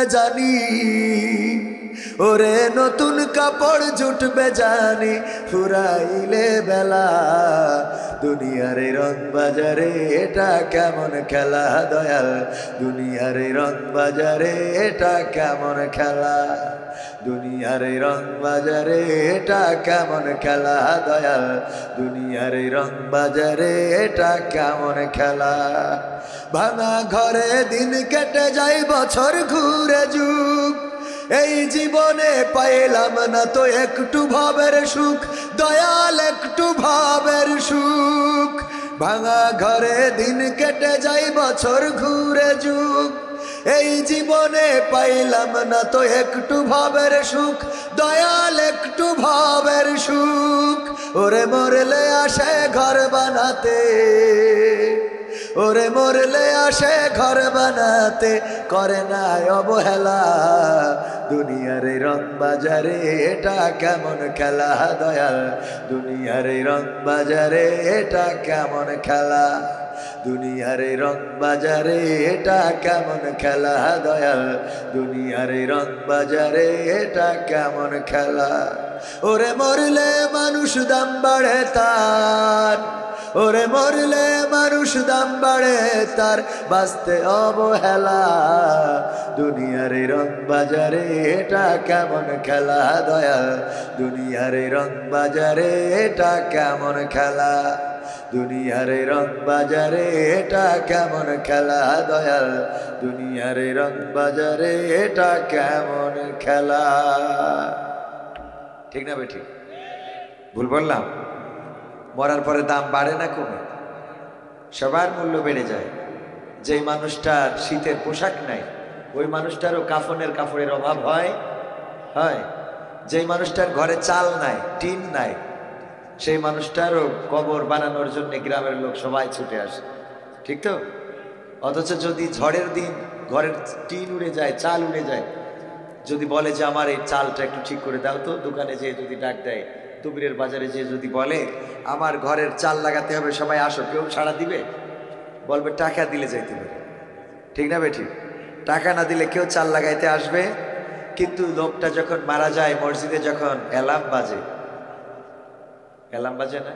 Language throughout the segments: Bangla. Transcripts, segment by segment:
জানি ওরে নতুন কাপড় জুটবে জানি ফুরাইলে বেলা দুনিয়ার এই রং বাজারে এটা কেমন খেলা দয়াল দুনিয়ার এই রং বাজারে এটা কেমন খেলা দুনিয়ার এই রং বাজারে এটা কেমন খেলা দয়াল দুনিয়ার এই রং বাজারে এটা কেমন খেলা ভাঙা ঘরে দিন কেটে যায় বছর ঘুরে যুগ এই জীবনে পাইলাম না তো একটু ভাবের সুখ দয়াল একটু ভাবের সুখ ভাঙা ঘরে দিন কেটে যায় বছর ঘুরে যুগ এই জীবনে পাইলাম না তো একটু ভাবের সুখ দয়াল একটু ভাবের সুখ ওরে মরলে আসে ঘর বানাতে ওরে মরলে আসে ঘর বানাতে করে না অবহেলা দুনিয়ার এই রং বাজারে এটা কেমন খেলা দয়াল দুনিয়ার এই রং বাজারে এটা কেমন খেলা দুনিয়ার এই রং বাজারে এটা কেমন খেলা দয়াল দুনিয়ার এই রং বাজারে এটা কেমন খেলা ওরে মরলে মানুষ দাম বাড়ে তার ওরে মরলে মানুষ দাম বাড়ে তার বাঁচতে অবহেলা দুনিয়ার এই রং বাজারে এটা কেমন খেলা দয়াল দুনিয়ার এই রং বাজারে এটা কেমন খেলা দুনিয়ার এই রং বাজারে এটা কেমন খেলা দয়াল দুনিয়ার এই রং বাজারে এটা কেমন খেলা ঠিক না বেঠিক ভুল বললাম মরার পরে দাম বাড়ে না কমে সবার মূল্য বেড়ে যায় যেই মানুষটার শীতের পোশাক নাই ওই মানুষটারও কাপড়ের অভাব হয় হয় যেই মানুষটার ঘরে চাল নাই টিন নাই সেই মানুষটারও কবর বানানোর জন্য গ্রামের লোক সবাই ছুটে আসে ঠিক তো অথচ যদি ঝড়ের দিন ঘরের টিন উড়ে যায় চাল উড়ে যায় যদি বলে যে আমার এই চালটা একটু ঠিক করে দাও তো দোকানে যেয়ে যদি ডাক দেয় তুবিরের বাজারে যে যদি বলে আমার ঘরের চাল লাগাতে হবে সবাই আসো কেউ সাড়া দিবে বলবে টাকা দিলে যাইতে পারে ঠিক না বেঠিক টাকা না দিলে কেউ চাল লাগাইতে আসবে কিন্তু লোকটা যখন মারা যায় মসজিদে যখন অ্যালার্ম বাজে না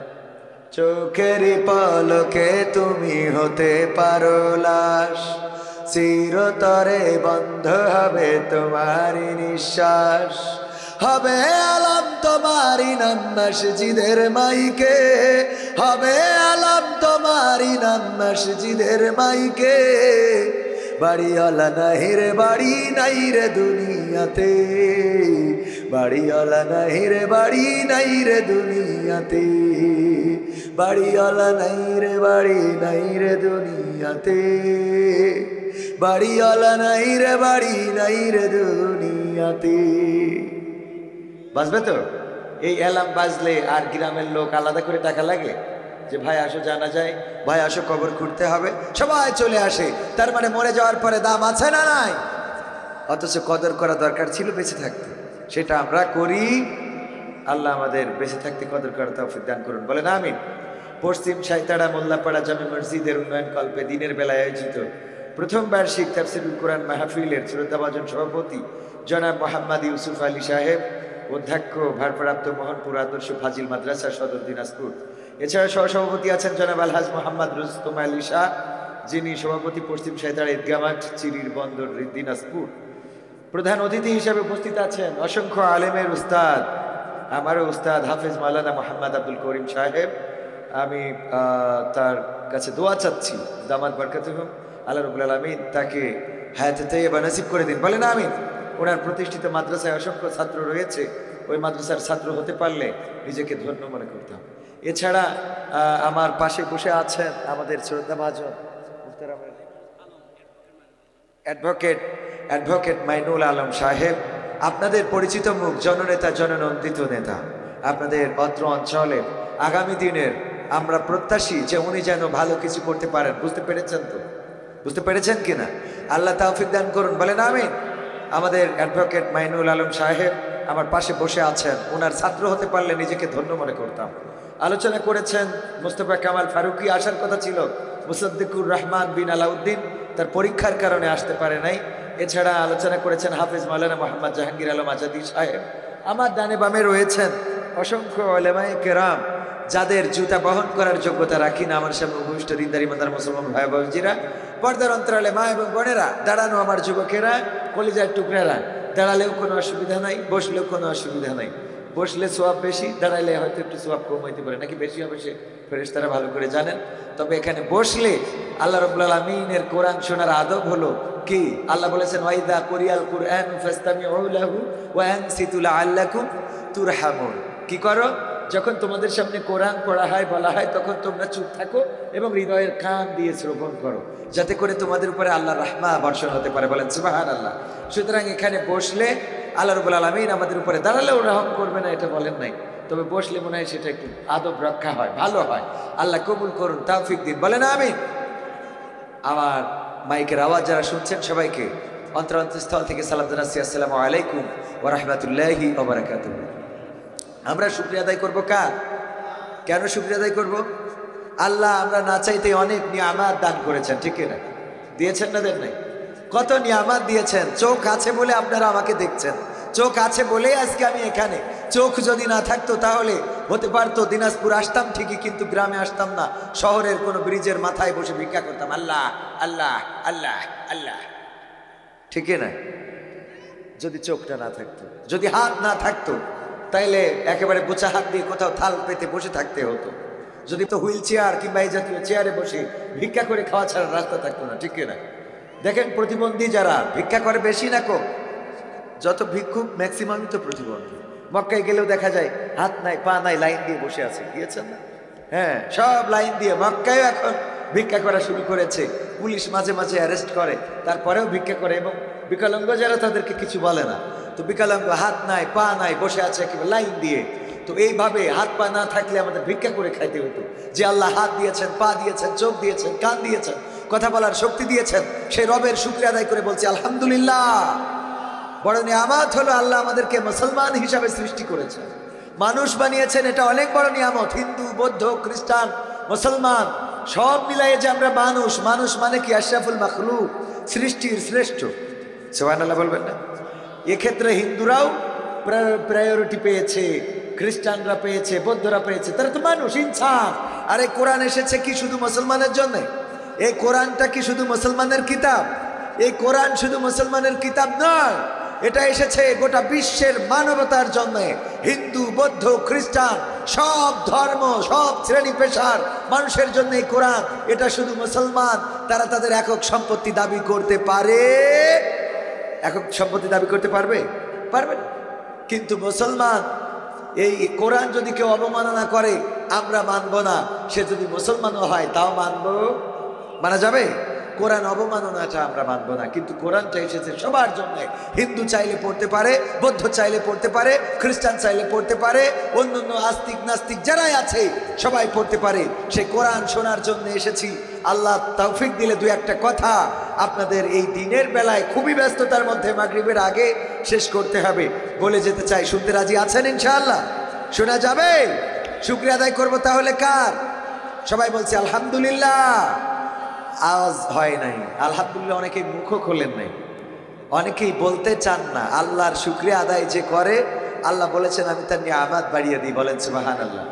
চোখেরই পলকে তুমি হতে পারো লাশ চিরতরে বন্ধ হবে তোমারই নিঃশ্বাস হবে আলাম তোমারি নাম মসজিদের মাইকে হবে আলাম তোমারি নাম মসজিদের মাইকে বাড়িওয়ালা নাই রে বাড়ি নাই রে দুনিয়াতে বাড়িওয়ালা নাই রে বাড়ি নাই রে দুনিয়াতে বাড়িওয়ালা নাই রে বাড়ি নাই রে দুনিয়াতে বাড়িওয়ালা নাই রে বাড়ি নাই রে দুনিয়াতে বাজবে তো এই অ্যালার্ম বাজলে আর গ্রামের লোক আলাদা করে টাকা লাগে যে ভাই আসো জানা যায় ভাই আসো কবর খুঁড়তে হবে সবাই চলে আসে তার মানে মরে যাওয়ার পরে দাম আছে না নাই অথচ কদর করা দরকার ছিল বেঁচে থাকতে সেটা আমরা করি আল্লাহ আমাদের বেঁচে থাকতে কদর করার তৌফিক দান করুন বলেন আমিন পশ্চিম সাইতাড়া মোল্লাপাড়া জামে মসজিদের উন্নয়ন কল্পে দিনের বেলায় আয়োজিত প্রথম বার্ষিক তাফসিরুল কোরআন মাহফিলের শ্রদ্ধাভাজন সভাপতি জনাব মোহাম্মদ ইউসুফ আলী সাহেব অধ্যক্ষ ভারপ্রাপ্ত মোহনপুর আদর্শ ফাজিল মাদ্রাসা সদর দিনাজপুর এছাড়া সহসভাপতি আছেন জনাব আলহাজ মোহাম্মদ রুস্তম আলী শাহ যিনি সভাপতি পশ্চিম সাইতাড়া ঈদগাহ মাঠ চিরির বন্দর দিনাজপুর প্রধান অতিথি হিসেবে উপস্থিত আছেন অসংখ্য আলেমের উস্তাদ আমারও উস্তাদ হাফেজ মাওলানা মোহাম্মদ আব্দুল করিম সাহেব আমি তার কাছে দোয়া চাচ্ছি দামাত বরকাতুহুম আল্লাহ রাব্বুল আলামিন তাকে হায়াতে তাইয়্যিবা নসিব করে দিন বলেন আমিন ওনার প্রতিষ্ঠিত মাদ্রাসায় অসংখ্য ছাত্র রয়েছে ওই মাদ্রাসার ছাত্র হতে পারলে নিজেকে ধন্য মনে করতাম এছাড়া আমার পাশে বসে আছেন আমাদের শ্রদ্ধাভাজন অ্যাডভোকেট মাইনুল আলম সাহেব আপনাদের পরিচিত মুখ জননেতা জননন্দিত নেতা আপনাদের অত্র অঞ্চলে আগামী দিনের আমরা প্রত্যাশী যে উনি যেন ভালো কিছু করতে পারেন বুঝতে পেরেছেন তো বুঝতে পেরেছেন কিনা আল্লাহ তৌফিক দান করুন বলেন আমিন আমাদের অ্যাডভোকেট মাইনুল আলম সাহেব আমার পাশে বসে আছেন ওনার ছাত্র হতে পারলে নিজেকে ধন্য মনে করতাম আলোচনা করেছেন মুস্তাফা কামাল ফারুকী আসার কথা ছিল মুসাদ্দিকুর রহমান বিন আলাউদ্দিন তার পরীক্ষার কারণে আসতে পারে নাই। এছাড়া আলোচনা করেছেন হাফেজ মাওলানা মোহাম্মদ জাহাঙ্গীর আলম আজাদি সাহেব। আমার ডানে বামে রয়েছেন অসংখ্য উলেমায়ে কেরাম, যাদের জুতা বহন করার যোগ্যতা রাখি না। আমার সামনে উপবিষ্ট দিনদারি মাদার মুসলমান ভাই বোনেরা, পর্দার অন্তরালে মা এবং বোনেরা, দাঁড়ানো আমার যুবকেরা, কলিজার টুকরারা, দাঁড়ালেও কোনো অসুবিধা নাই, বসলেও কোনো অসুবিধা নাই। বসলে সোয়াব বেশি, দাঁড়াইলে হয়তো একটু সোয়াব কম হইতে পারে, নাকি বেশি হবে সে ফেরেশতারা ভালো করে জানেন। তবে এখানে বসলে আল্লাহ রাব্বুল আলামিনের কোরআন শোনার আদব হলো কি, আল্লাহ বলেছেন ওয়াইদা কুরিয়াল কুরআন ফাসতামিউ লাহু ওয়া আনসিতু লাআল্লাকুম তুরহামুন। কি করো? যখন তোমাদের সামনে কোরআন পড়া হয়, বলা হয়, তখন তোমরা চুপ থাকো এবং হৃদয়ের কান দিয়ে শ্রবণ করো, যাতে করে তোমাদের উপরে আল্লাহর রাহমা বর্ষণ হতে পারে। বলেন সুবহানাল্লাহ। সুতরাং এখানে বসলে আল্লাহ রাব্বুল আলামিন আমাদের উপরে, দাঁড়ালেও রহম করবে না এটা বলেন নাই, তবে বসলে মনে হয় সেটা একটু আদব রক্ষা হয়, ভালো হয়। আল্লাহ কবুল করুন, তৌফিক দিন, বলেন আমিন। আমার মাইকের আওয়াজ যারা শুনছেন সবাইকে অন্তরস্থল থেকে সালাম জানাচ্ছি, আসসালামু আলাইকুম ওয়া রাহমাতুল্লাহি ওয়া বারাকাতুহু। আমরা শুকরিয়া আদায় করবো কার? কেন শুকরিয়া আদায় করবো? আল্লাহ আমরা না চাইতে অনেক নিয়ামত দান করেছেন, ঠিক না? দিয়েছেন না, দেন নাই? কত নিয়ামত দিয়েছেন। চোখ আছে বলে আপনারা আমাকে দেখছেন, চোখ আছে বলেই আজকে আমি এখানে। চোখ যদি না থাকতো তাহলে হতে পারতো দিনাজপুর আসতাম ঠিকই, কিন্তু গ্রামে আসতাম না, শহরের কোনো ব্রিজের মাথায় বসে ভিক্ষা করতাম, আল্লাহ আল্লাহ আল্লাহ আল্লাহ, ঠিক না? যদি চোখটা না থাকতো, যদি হাত না থাকতো, তাইলে একেবারে বোচা হাত দিয়ে কোথাও থাল পেতে বসে থাকতে হতো। যদি তো হুইল চেয়ার কিংবা এই জাতীয় চেয়ারে বসে ভিক্ষা করে খাওয়া ছাড়া রাস্তা থাকতো না, ঠিক না? দেখেন প্রতিবন্ধী যারা ভিক্ষা করে বেশি না কম? যত ভিক্ষুক ম্যাক্সিমামই তো প্রতিবন্ধী। মক্কায় গেলেও দেখা যায় হাত নাই পা নাই, লাইন দিয়ে বসে আছে, গিয়েছেন না? হ্যাঁ, সব লাইন দিয়ে। মক্কায় এখন ভিক্ষা করা শুরু করেছে, পুলিশ মাঝে মাঝে অ্যারেস্ট করে, তারপরেও ভিক্ষা করে, এবং বিকলাঙ্গ যারা তাদেরকে কিছু বলে না। তো বিকলাঙ্গ হাত নাই পা নাই, বসে আছে একেবারে লাইন দিয়ে। তো এইভাবে হাত পা না থাকলে আমাদের ভিক্ষা করে খাইতে হতো। যে আল্লাহ হাত দিয়েছেন, পা দিয়েছেন, চোখ দিয়েছেন, কান দিয়েছেন, কথা বলার শক্তি দিয়েছেন, সেই রবের শুকরিয়া আদায় করে বলছি আলহামদুলিল্লাহ। বড় নিয়ামত হলো আল্লাহ আমাদেরকে মুসলমান হিসাবে সৃষ্টি করেছেন, মানুষ বানিয়েছেন, এটা অনেক বড় নিয়ামত। হিন্দু, বৌদ্ধ, খ্রিস্টান, মুসলমান সব মিলাইয়ে যে আমরা মানুষ, মানুষ মানে কি আশরাফুল মাখলুক, সৃষ্টির শ্রেষ্ঠ। সুবহানাল্লাহ বলবেন না? এক্ষেত্রে হিন্দুরাও প্রায়োরিটি পেয়েছে, খ্রিস্টানরা পেয়েছে, বৌদ্ধরা পেয়েছে, তারা তো মানুষ, ইনসান। আর এই কোরআন এসেছে কি শুধু মুসলমানের জন্য? এই কোরআনটা কি শুধু মুসলমানের কিতাব? এই কোরআন শুধু মুসলমানের কিতাব নয়, এটা এসেছে গোটা বিশ্বের মানবতার জন্য। হিন্দু, বৌদ্ধ, খ্রিস্টান, সব ধর্ম, সব শ্রেণী পেশার মানুষের জন্য এই কোরআন। এটা শুধু মুসলমান, তারা তাদের একক সম্পত্তি দাবি করতে পারে। একক সম্পত্তি দাবি করতে পারবে? পারবে না। কিন্তু মুসলমান, এই কোরআন যদি কেউ অবমাননা করে আমরা মানব না, সে যদি মুসলমানও হয় তাও মানব? মানা যাবে? কোরআন অবমাননাটা আমরা মানব না, কিন্তু কোরআনটা এসেছে সবার জন্য। হিন্দু চাইলে পড়তে পারে, বৌদ্ধ চাইলে পড়তে পারে, খ্রিস্টান চাইলে পড়তে পারে, অন্যান্য আস্তিক নাস্তিক যারাই আছে সবাই পড়তে পারে। সেই কোরআন শোনার জন্য এসেছি। আল্লাহ তৌফিক দিলে দু একটা কথা আপনাদের এই দিনের বেলায়, খুবই ব্যস্ততার মধ্যে, মাগরিবের আগে শেষ করতে হবে, বলে যেতে চাই। শুনতে রাজি আছেন ইনশাআল্লাহ? শোনা যাবে? শুকরিয়া আদায় করবো তাহলে কার? সবাই বলছে আলহামদুলিল্লাহ। আওয়াজ হয় নাই আলহামদুলিল্লাহ। অনেকেই মুখও খোলেন নাই, অনেকেই বলতে চান না। আল্লাহর শুকরিয়া আদায় যে করে, আল্লাহ বলেছেন আমি তার নিয়ামত বাড়িয়ে দিই। বলেন সুবহানাল্লাহ।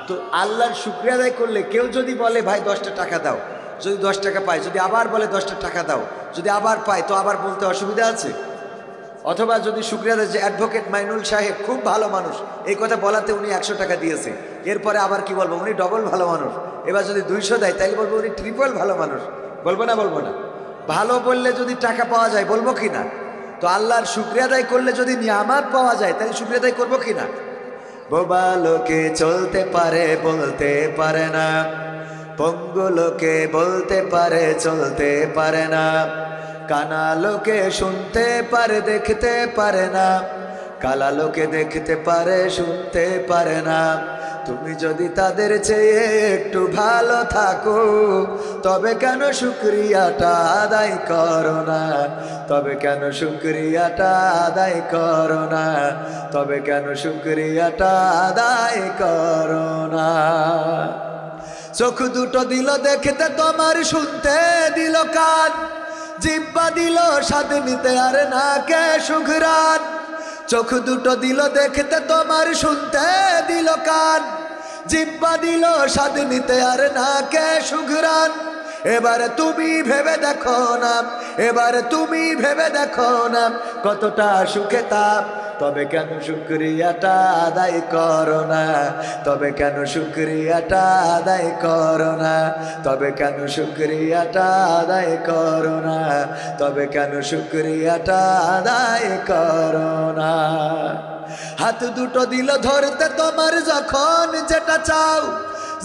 তো আল্লাহর শুকরিয়া আদায় করলে কেউ যদি বলে ভাই 10টা টাকা দাও, যদি 10 টাকা পায়, যদি আবার বলে 10টা টাকা দাও, যদি আবার পায়, তো আবার বলতে অসুবিধা আছে? অথবা যদি শুকরিয়া আদায়, যে অ্যাডভোকেট মাইনুল সাহেব খুব ভালো মানুষ, এই কথা বলাতে উনি 100 টাকা দিয়েছে, এরপরে আবার কি বলবো, উনি ডবল ভালো মানুষ। এবার যদি 200 দেয় তাইলে বলবো উনি ট্রিপল ভালো মানুষ। বলবো না? বলবো না? ভালো বললে যদি টাকা পাওয়া যায় বলবো কি না? তো আল্লাহর শুকরিয়া আদায় করলে যদি নিয়ামত পাওয়া যায় তাহলে শুকরিয়া আদায় করবো কি না? বোবা লোকে চলতে পারে বলতে পারে না, পঙ্গু লোকে বলতে পারে চলতে পারে না, কানা লোকে শুনতে পারে দেখতে পারে না, কালা লোকে দেখতে পারে শুনতে পারে না। তুমি যদি তাদের চেয়ে একটু ভালো থাকো, তবে কেন শুকরিয়াটা আদায় করো না? তবে কেন শুকরিয়াটা আদায় করো না? তবে কেন শুকরিয়াটা আদায় করো না? চোখ দুটো দিল দেখতে তোমার, শুনতে দিল কান, জিহ্বা দিল স্বাদ নিতে আর নাকে সুঘ্রাণ, চোখ দুটো দিল দেখতে তোমার, শুনতে দিল কান। জিহ্বা দিল স্বাদ নিতে আর নাকে সুঘ্রাণ, এবারে তুমি ভেবে দেখো না, এবারে তুমি ভেবে দেখো না কতটা সুখে তাপ। তবে কেন শুকরিয়াটা আদায় করো না, তবে কেন শুকরিয়াটা আদায় করো না, তবে কেন শুকরিয়াটা আদায় করো না, তবে কেন শুকরিয়াটা আদায় করো না। হাত দুটো দিল ধরতে তোমার, যখন যেটা চাও,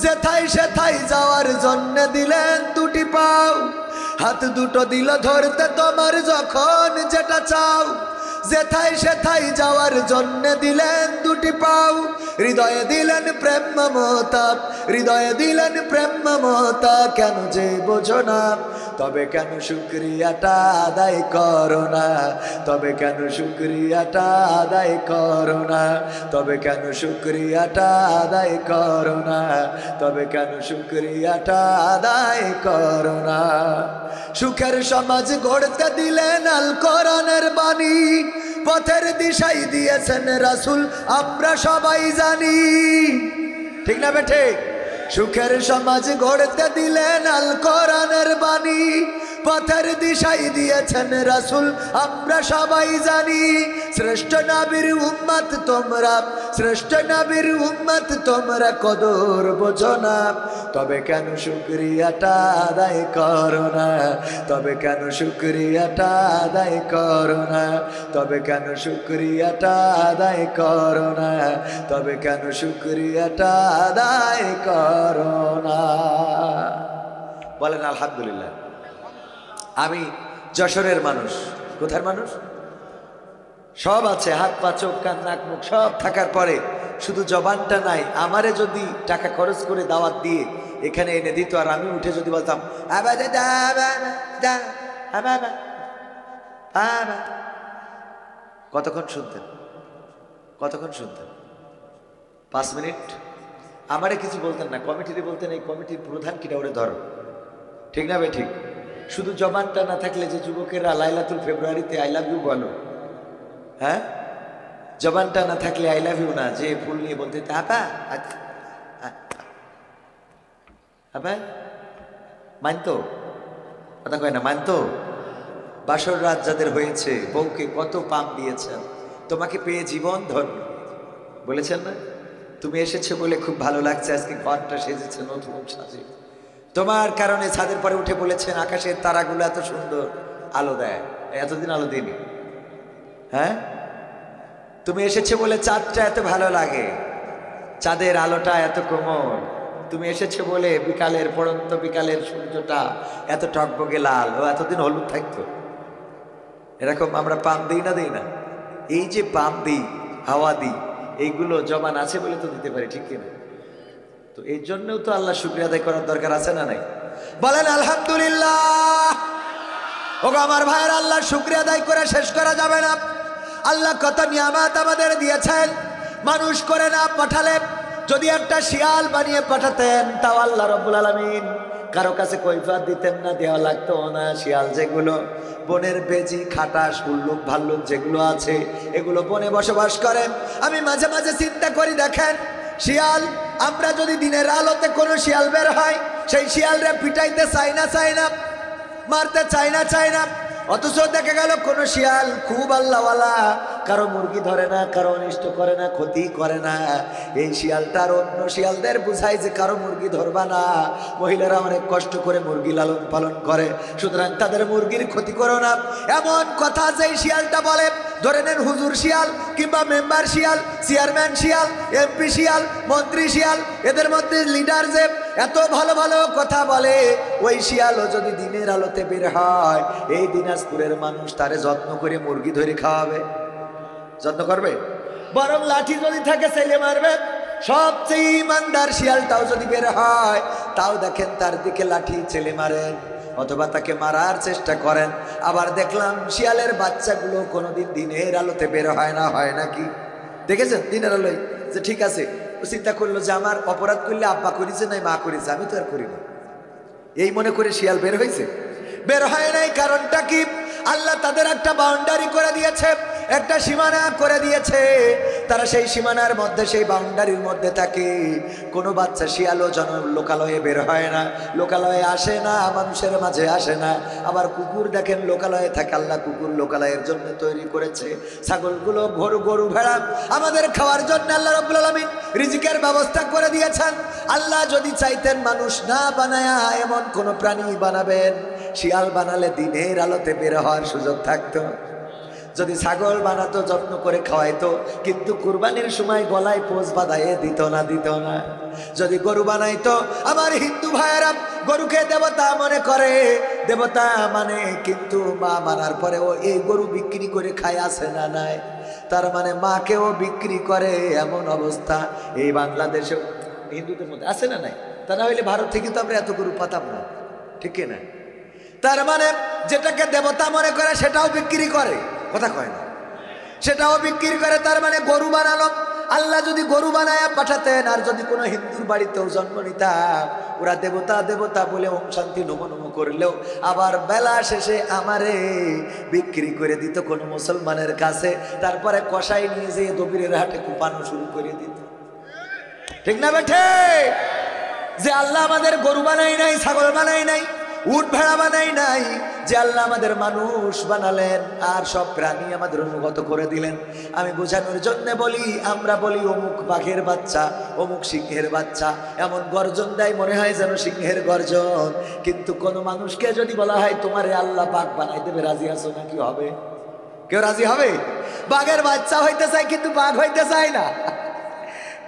যেথায় সেথায় যাওয়ার জন্য দিলেন দুটি পাও। হাত দুটো দিল ধরতে তোমার, যখন যেটা চাও, যেথায় সেথায় যাওয়ার জন্য দিলেন দুটি পাও। হৃদয়ে দিলেন প্রেম মমতা, হৃদয়ে দিলেন প্রেম মমতা, কেন যে বোঝো না। তবে কেন শুকরিয়াটা আদায় করো না, তবে কেন শুকরিয়াটা আদায় করো না, তবে কেন শুকরিয়াটা আদায় করো না, তবে কেন শুকরিয়াটা আদায় করো না। সুখের সমাজ গড়তে দিলেন আল কোরআনের বাণী, পথের দিশাই দিয়েছেন রাসূল আমরা সবাই জানি। ঠিক না বেঠে? সুখের সমাজ গড়তে দিলেন আল কোরআনের বাণী, পথের দিশাই দিয়েছেন রাসূল আমরা সবাই জানি। শ্রেষ্ঠ নবীর উম্মত তোমরা, শ্রেষ্ঠ নবীর উম্মত তোমরা, কদর বোঝো না। তবে কেন শুকরিয়াটা আদায় করো না, তবে কেন শুকরিয়াটা আদায় করো না, তবে কেন শুকরিয়াটা আদায় করো না, তবে কেন শুকরিয়াটা আদায় করো না। বলেন আলহামদুলিল্লাহ। আমি যশোরের মানুষ। কোথার মানুষ? সব আছে, হাত পা চোখ কান নাক মুখ সব থাকার পরে শুধু জবানটা নাই। আমারে যদি টাকা খরচ করে দাওয়াত দিয়ে এখানে এনে দিত, আর আমি উঠে যদি বলতাম কতক্ষণ শুনতেন? কতক্ষণ শুনতেন? 5 মিনিট। আমারে কিছু বলতেন না, কমিটিতে বলতেন এই কমিটির প্রধান কিনা ওরে ধরো। ঠিক না ভাই? ঠিক। শুধু জবানটা না থাকলে যে যুবকেরা লাইলাতুল ফেব্রুয়ারিতে আই লাভ ইউ বলো, হ্যাঁ, জবানটা না থাকলে আই লাভ ইউ না, যে ফুল নিয়ে বলতে আপা আপা মানতো, কথা কয় না, মানতো। বাসর রাত যাদের হয়েছে, বউকে কত পাম দিয়েছেন, তোমাকে পেয়ে জীবন ধন্য বলেছেন না? তুমি এসেছো বলে খুব ভালো লাগছে, আজকে ঘরটা সেজেছে নতুন সাজে, তোমার কারণে ছাদের পরে উঠে বলেছেন আকাশের তারাগুলো এত সুন্দর আলো দেয়, এতদিন আলো দিনি। হ্যাঁ, তুমি এসেছো বলে চাঁদটা এত ভালো লাগে, চাঁদের আলোটা এত কোমল। তুমি এসেছো বলে বিকালের পড়ন্ত বিকালের সূর্যটা এত টকবগে লাল, ও এতদিন হলুদ থাকতো। এরকম আমরা পাম দিই না, দিই না? এই যে পাম দিই, হাওয়া দিই, এইগুলো জবান আছে বলে তো দিতে পারি, ঠিক কিনা? তো এই জন্যও তো আল্লাহ শুকরিয়া আদায় করার দরকার আছে না নাই? বলেন আলহামদুলিল্লাহ। ওগো আমার ভাইয়ের, আল্লাহ শুকরিয়া আদায় করে শেষ করা যাবে না। আল্লাহ কত নিয়ামত আমাদের দিয়েছেন, মানুষ করে না পাঠালে যদি একটা শিয়াল বানিয়ে পাঠাতেন, তাও আল্লাহ রাব্বুল আলামিন কারো কাছে কৈফিয়ত দিতেন না, দেওয়া লাগতো না। শিয়াল যেগুলো বনের বেজি খাটাস উল্লুক ভাল্লুক যেগুলো আছে, এগুলো বনে বসবাস করে। আমি মাঝে মাঝে চিন্তা করি, দেখেন শিয়াল, আমরা যদি দিনের আলোতে কোনো শিয়াল বের হয়, সেই শিয়ালরে পিটাইতে চাই না, মারতে চাই না, অথচ দেখা গেল কোনো শিয়াল খুব আল্লাহওয়ালা, কারো মুরগি ধরে না, কারো অনিষ্ট করে না, ক্ষতি করে না। এই শিয়ালটার অন্য শিয়ালদের বুঝায় যে কারো মুরগি ধরবা না, মহিলারা অনেক কষ্ট করে মুরগি লালন পালন করে, সুতরাং তাদের মুরগির ক্ষতি করো না। এমন কথা যেই শিয়ালটা বলে, ধরে নেন হুজুর শিয়াল কিংবা মেম্বার শিয়াল, চেয়ারম্যান শিয়াল, এমপি শিয়াল, মন্ত্রী শিয়াল, এদের মধ্যে লিডার যে এত ভালো ভালো কথা বলে, ওই শিয়ালও যদি দিনের আলোতে বের হয়, এই দিনাজপুরের মানুষ তারে যত্ন করে মুরগি ধরে খাওয়াবে, যত্ন করবে। বরং লাঠি যদি থাকে ছেলে মারবে। সবচেয়ে ইমানদার শিয়ালটাও যদি বের হয়, তাও দেখেন তার দিকে লাঠি ছেলে মারেন অথবা তাকে মারার চেষ্টা করেন। আবার দেখলাম শিয়ালের বাচ্চাগুলো কোনোদিন দিনের আলোতে বের হয় না, হয় নাকি? দেখেছেন? দিনের আলোয় যে ঠিক আছে, ও চিন্তা করলো যে আমার অপরাধ করলে আব্বা করেছে নাই মা করেছে, আমি তো আর করি না, এই মনে করে শিয়াল বের হয়েছে। বের হয় নাই। কারণটা কি? আল্লাহ তাদের একটা বাউন্ডারি করে দিয়েছে, একটা সীমানা করে দিয়েছে। তারা সেই সীমানার মধ্যে, সেই বাউন্ডারির মধ্যে থাকে। কোনো বাচ্চা শিয়ালও যেন লোকালয়ে বের হয় না, লোকালয়ে আসে না, মানুষের মাঝে আসে না। আবার কুকুর দেখেন লোকালয়ে থাকে, আল্লাহ কুকুর লোকালয়ের জন্য তৈরি করেছে। ছাগলগুলো, গরু ভেড়া আমাদের খাওয়ার জন্য আল্লাহ রাব্বুল আলামিন রিজিকের ব্যবস্থা করে দিয়েছেন। আল্লাহ যদি চাইতেন মানুষ না বানায়া এমন কোন প্রাণী বানাবেন, শিয়াল বানালে দিনের আলোতে বের হওয়ার সুযোগ থাকতো। যদি ছাগল বানাতো, যত্ন করে খাওয়াইতো, কিন্তু কুরবানির সময় গলায় পোষ বাঁধাইয়ে দিত না। যদি গরু বানাইতো, আমার হিন্দু ভাইয়েরা গরুকে দেবতা মনে করে, দেবতা মানে, কিন্তু মা মানার পরেও এই গরু বিক্রি করে খায়, আছে না নাই? তার মানে মাকেও বিক্রি করে, এমন অবস্থা এই বাংলাদেশে হিন্দুদের মধ্যে আছে না নাই? তা না হইলে ভারত থেকে তো আমরা এত গরু পাতাম না, ঠিক না? তার মানে যেটাকে দেবতা মনে করে সেটাও বিক্রি করে, কথা কয় না, সেটাও বিক্রি করে। তার মানে গরু বানালো। আল্লাহ যদি গরু বানায় পাঠাতেন, আর যদি কোনো হিন্দুর বাড়িতেও জন্ম নিতাম, ওরা দেবতা দেবতা বলে ওম শান্তি নমো নমো করলেও আবার বেলা শেষে আমারে বিক্রি করে দিত কোনো মুসলমানের কাছে। তারপরে কষাই নিয়ে যেয়ে দবিরের হাটে কুপানো শুরু করে দিত, ঠিক না বেঠে? যে আল্লাহ আমাদের গরু বানাই নাই, ছাগল বানাই নাই, উট ভেড়া বানাই নাই, যে আল্লাহ আমাদের মানুষ বানালেন আর সব প্রাণী আমাদের অনুগত করে দিলেন। আমি বোঝানোর জন্য বলি, আমরা বলি অমুক বাঘের বাচ্চা, অমুক সিংহের বাচ্চা, এমন গর্জন দেয় মনে হয় যেন সিংহের গর্জন। কিন্তু কোন মানুষকে যদি বলা হয় তোমারে আল্লাহ বাঘ বানাই দেবে, রাজি আছো না? কি হবে? কেউ রাজি হবে? বাঘের বাচ্চা হইতে চায় কিন্তু বাঘ হইতে চায় না,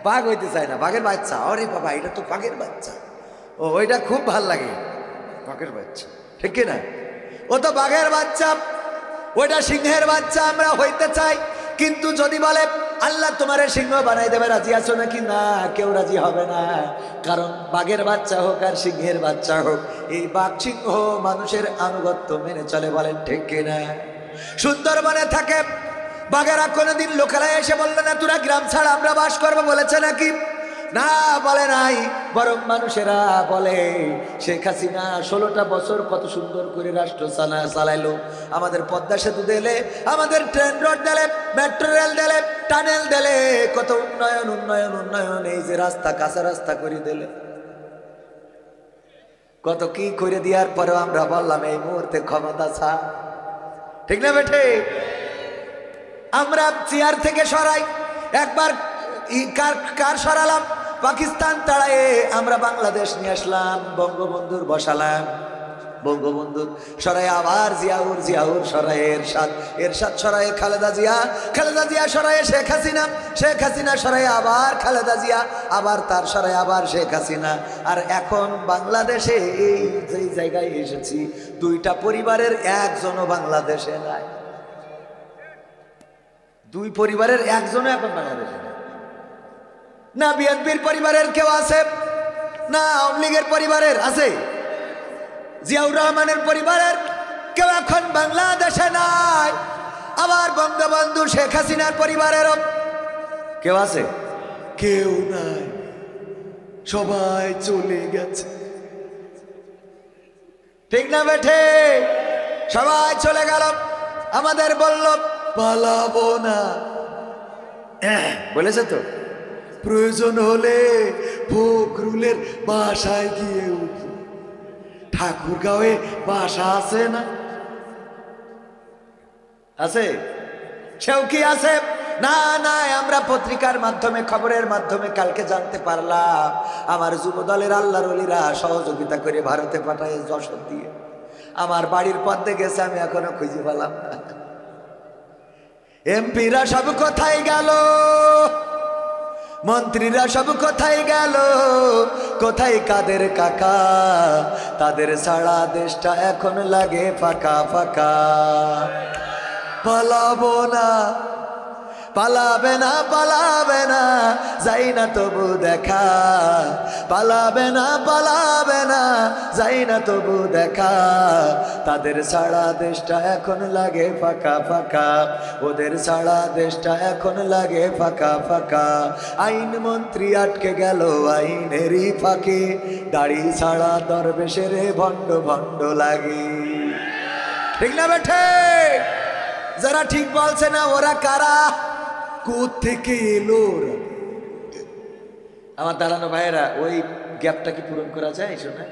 বাঘ হইতে চায় না, বাঘের বাচ্চা। আরে বাবা, এটা তো বাঘের বাচ্চা, ও ওইটা খুব ভাল লাগে, বাঘের বাচ্চা, ঠিক না? ও তো বাঘের বাচ্চা, ওইটা সিংহের বাচ্চা, আমরা হইতে চাই। কিন্তু যদি বলে আল্লাহ তোমারে সিংহ বানাই দেবে, রাজি আছো নাকি? না, কেউ রাজি হবে না। কারণ বাঘের বাচ্চা হোক আর সিংহের বাচ্চা হোক, এই বাঘ সিংহ মানুষের আনুগত্য মেনে চলে, বলেন ঠিক কিনা? সুন্দরবনে থাকে বাঘেরা কোনোদিন লোকালয়ে এসে বললো না তোরা গ্রাম ছাড়া আমরা বাস করবো, বলেছে নাকি? না, বলে নাই। বরং মানুষেরা বলে শেখ হাসিনা 16টা বছর কত সুন্দর করে রাষ্ট্র চালাইলো, আমাদের পদ্মা সেতু দিলে, আমাদের ট্রেন রোড দিলে, মেট্রো রেল দিলে, টানেল দিলে, কত উন্নয়ন উন্নয়ন উন্নয়ন, এই যে রাস্তা, কাঁচা রাস্তা করে দিলে, কত কি করে দেওয়ার পরেও আমরা বললাম এই মুহূর্তে ক্ষমতা ছা, ঠিক না বেঠে? আমরা চেয়ার থেকে সরাই, একবার কার সরালাম? পাকিস্তান তাড়ায়ে আমরা বাংলাদেশ নিয়ে আসলাম, বঙ্গবন্ধুর বসালাম, বঙ্গবন্ধুর সরাই আবার জিয়াউর সরাই এরশাদ সরাই খালেদা জিয়া সরাই শেখ হাসিনা সরাই আবার খালেদা জিয়া, আবার তার সরাই আবার শেখ হাসিনা। আর এখন বাংলাদেশে এই যে জায়গায় এসেছি, 2টা পরিবারের একজনও বাংলাদেশে নাই, 2 পরিবারের একজনও এখন বাংলাদেশে নাই। না বিএনপির পরিবারের কেউ আছে, না আওয়ামী লীগের পরিবারের আছে, জিয়াউর রহমানের পরিবারের কেউ এখন বাংলাদেশে নাই। আবার বঙ্গবন্ধু শেখ হাসিনার পরিবারেরও কেউ আছে? কেউ নাই, সবাই চলে গেছে, ঠিক না বেঠে? সবাই চলে গেল, আমাদের বলল পালাবো না, বলেছে তো প্রয়োজন হলে ফখরুলের বাসায় গিয়ে উঠব, ঠাকুরগাঁওয়ে বাসা আছে না? আছে? সেও কি আছে? না না, আমরা পত্রিকার মাধ্যমে, খবরের মাধ্যমে কালকে জানতে পারলাম আমার যুবদলের আল্লাহর ওলিরা সহযোগিতা করে ভারতে পাঠায়, যশোর দিয়ে আমার বাড়ির পথে গেছে, আমি এখনো খুঁজে পেলাম না। এমপিরা সব কোথায় গেল, মন্ত্রীরা সব কোথায় গেল, কোথায় কাদের কাকা? তাদের ছাড়া দেশটা এখন লাগে ফাঁকা ফাঁকা। পালাবো না, পালাবে না, পালাবে না, যাই না তবু দেখা, পালাবে না, পালাবে না, যাই না তবু দেখা। তাদের ছাড়া দেশটা এখন লাগে ফাঁকা ফাঁকা, ওদের ছাড়া দেশটা এখন লাগে ফাঁকা ফাঁকা। আইন মন্ত্রী আটকে গেল আইনেরই ফাঁকে, দাড়ি ছাড়া দরবেশের ভণ্ড ভণ্ড লাগে। ঠিক না বেঠে? যারা ঠিক বলছে না ওরা কারা, কোত্থেকে এলো ওরা? আমার দাঁড়ানো ভাইয়েরা, ওই গ্যাপটা কি পূরণ করা যায়? শোনা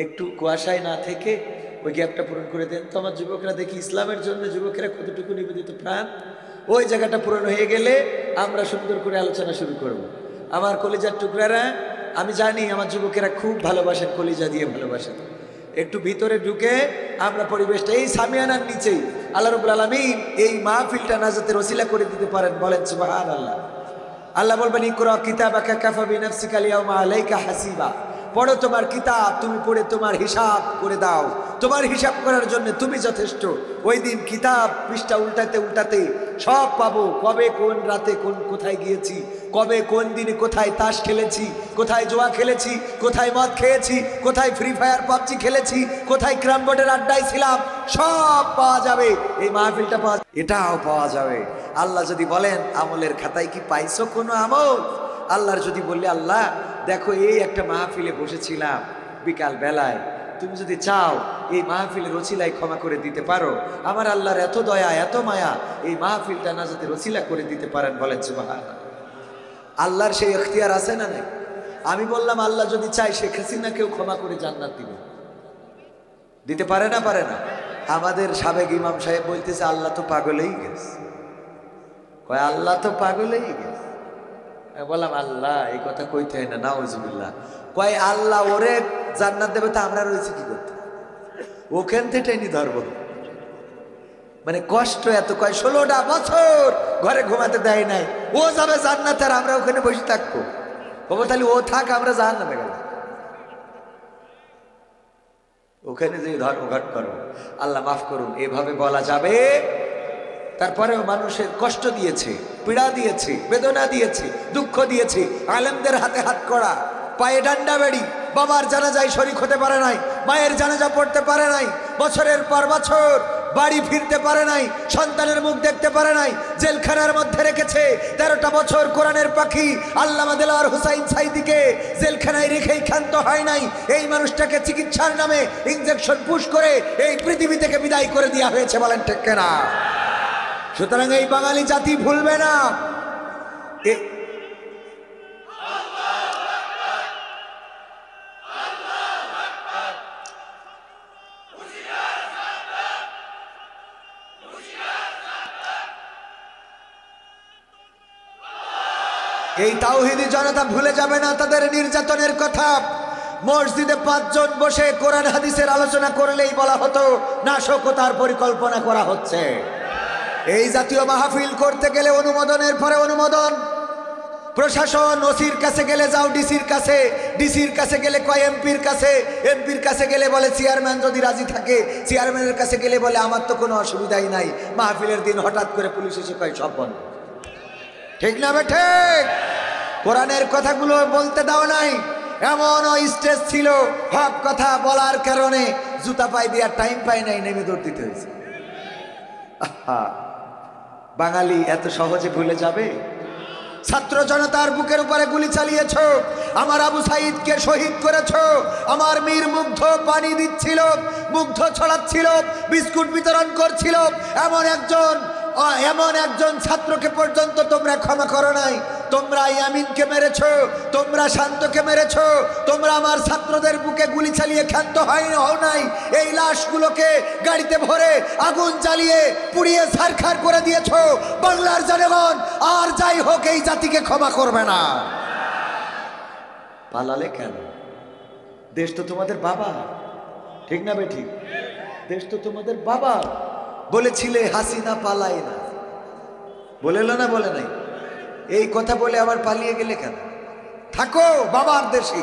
একটু কুয়াশায় না থেকে ওই গ্যাপটা পূরণ করে দেন তো। আমার যুবকরা দেখি ইসলামের জন্য যুবকেরা কতটুকু নিবেদিত প্রাণ। ওই জায়গাটা পূরণ হয়ে গেলে আমরা সুন্দর করে আলোচনা শুরু করব। আমার কলিজার টুকরারা, আমি জানি আমার যুবকেরা খুব ভালোবাসেন, কলিজা দিয়ে ভালোবাসেন। একটু ভিতরে ঢুকে আমরা পরিবেশটা, এই সামিয়ানার নিচেই আল্লাহ রাব্বুল আলামিন এই মাহফিলটা নাজাতের ওসিলা করে দিতে পারেন। বলেন সুবহানাল্লাহ। আল্লাহ বলবেন ইকরা কিতাবাকা কাফা বিনাফসিকা আল-ইয়াওমা আলাইকা হাসিবা। পড়ো তোমার কিতাব, তুমি পড়ে তোমার হিসাব করে দাও। তোমার হিসাব করার জন্য তুমি যথেষ্ট। ওই দিন কিতাব পৃষ্ঠা উল্টাতে উল্টাতে সব পাবো। কবে কোন রাতে কোথায় গিয়েছি, কবে কোন দিনে কোথায় তাস খেলেছি, কোথায় জোয়া খেলেছি, কোথায় মদ খেয়েছি, কোথায় ফ্রি ফায়ার পাবজি খেলেছি, কোথায় ক্রাম বোর্ডের আড্ডায় ছিলাম, সব পাওয়া যাবে। এই মাহফিলটা পাওয়া, এটাও পাওয়া যাবে। আল্লাহ যদি বলেন আমলের খাতায় কি পাইছো কোনো আমল? আল্লাহর যদি বললে আল্লাহ দেখো এই একটা মাহফিলে বসেছিলাম বিকাল বেলায়, তুমি যদি চাও এই মাহফিলের ওসিলায় ক্ষমা করে দিতে পারো, আমার আল্লাহর এত দয়া এত মায়া, এই মাহফিলটা নাজাতের ওসিলা করে দিতে পারেন। বলেন সুবহানাল্লাহ। আল্লাহর সেই ইখতিয়ার আছে না নাই? আমি বললাম আল্লাহ যদি চাই শেখ হাসিনাকেও ক্ষমা করে জান্নাত দিবে, দিতে পারে না? পারে না? আমাদের সাবেক ইমাম সাহেব বলতেছে আল্লাহ তো পাগলেই গেছে। কয় আল্লাহ তো পাগলেই গেছে। বললাম আল্লাহ এই কথা কইতে হয় না, নাউজুবিল্লাহ। কয় আল্লাহ ওরে জান্নাত দেবে তো আমরা রয়েছি কি করতে? ওখান থেকে টেনে ধরবো। মানে কষ্ট এত। কয় 16টা বছর ঘরে ঘুমাতে দেয় নাই, ও যাবে জান্নাতে আর আমরা ওখানে বসে থাকবো। বলবো তাহলে ও থাক, আমরা জাহান্নামে গেলাম। ওখানে যে ধর্মঘট করো, আল্লাহ মাফ করুন, এভাবে বলা যাবে? তারপরেও মানুষের কষ্ট দিয়েছে, পীড়া দিয়েছে, বেদনা দিয়েছে, দুঃখ দিয়েছে। আলেমদের হাতে হাত করা, পায়ে ডান্ডা বেড়ি, বাবার জানাজায় শরীক হতে পারে নাই, মায়ের জানাজা পড়তে পারে নাই, বছরের পর বছর বাড়ি ফিরতে পারে নাই, সন্তানের মুখ দেখতে পারে নাই, জেলখানার মধ্যে রেখেছে 13টা বছর। কোরআনের পাখি আল্লামা দেলোয়ার হোসাইন সাইদিকে জেলখানায় রেখেই ক্ষান্ত হয় নাই। এই মানুষটাকে চিকিৎসার নামে ইনজেকশন পুশ করে এই পৃথিবী থেকে বিদায় করে দেওয়া হয়েছে। বলেন ঠিক কিনা? সুতরাং এই বাঙালি জাতি ভুলবে না। এই তাওহীদি জনতা ভুলে যাবে না তাদের নির্যাতনের কথা। মসজিদে 5 জন বসে কোরআন হাদিসের আলোচনা করলেই বলা হতো নাশকতার পরিকল্পনা করা হচ্ছে। এই জাতীয় মাহফিল করতে গেলে অনুমোদনের পরে অনুমোদন, প্রশাসন ওসির কাছে গেলে যাও ডিসির কাছে, ডিসির কাছে গেলে কয় এমপির কাছে, এমপির কাছে গেলে বলে চেয়ারম্যান যদি রাজি থাকে, চেয়ারম্যানের কাছে গেলে বলে আমার তো কোনো অসুবিধাই নাই। মাহফিলের দিন হঠাৎ করে পুলিশ এসে কয় সব বন্ধ। ঠিক না বেঠে? কোরআনের কথাগুলো বলতে দাও নাই। এমন স্টেজ ছিল, হক কথা বলার কারণে জুতা পাই দেওয়ার টাইম পাই নাই, নেমে দৌড় দিতে হয়েছে। বাঙালি এত সহজে ভুলে যাবে? ছাত্র জনতার বুকের উপরে গুলি চালিয়েছ, আমার আবু সাইদকে শহীদ করেছ, আমার মীর মুগ্ধ পানি দিচ্ছিল, মুগ্ধ ছড়াচ্ছিল, বিস্কুট বিতরণ করছিল, এমন একজন ছাত্রকে পর্যন্ত তোমরা ক্ষমা করো নাই। তোমরা ইয়ামিনকে মেরেছ, তোমরা শান্তকে মেরেছ, তোমরা আমার ছাত্রদের বুকে গুলি চালিয়ে ক্ষান্ত হও নাই। এই লাশগুলোকে গাড়িতে ভরে আগুন জ্বালিয়ে পুড়িয়ে ছারখার করে দিয়েছ। বাংলার জনগণ আর যাই হোক এই জাতিকে ক্ষমা করবে না। পালালে কেন? দেশ তো তোমাদের বাবা, ঠিক না বেঠিক? দেশ তো তোমাদের বাবা। বলেছিলে হাসিনা পালায় না, বলেল না? বলে নাই? এই কথা বলে আবার পালিয়ে গেলে কেন? থাকো বাবার দেশে।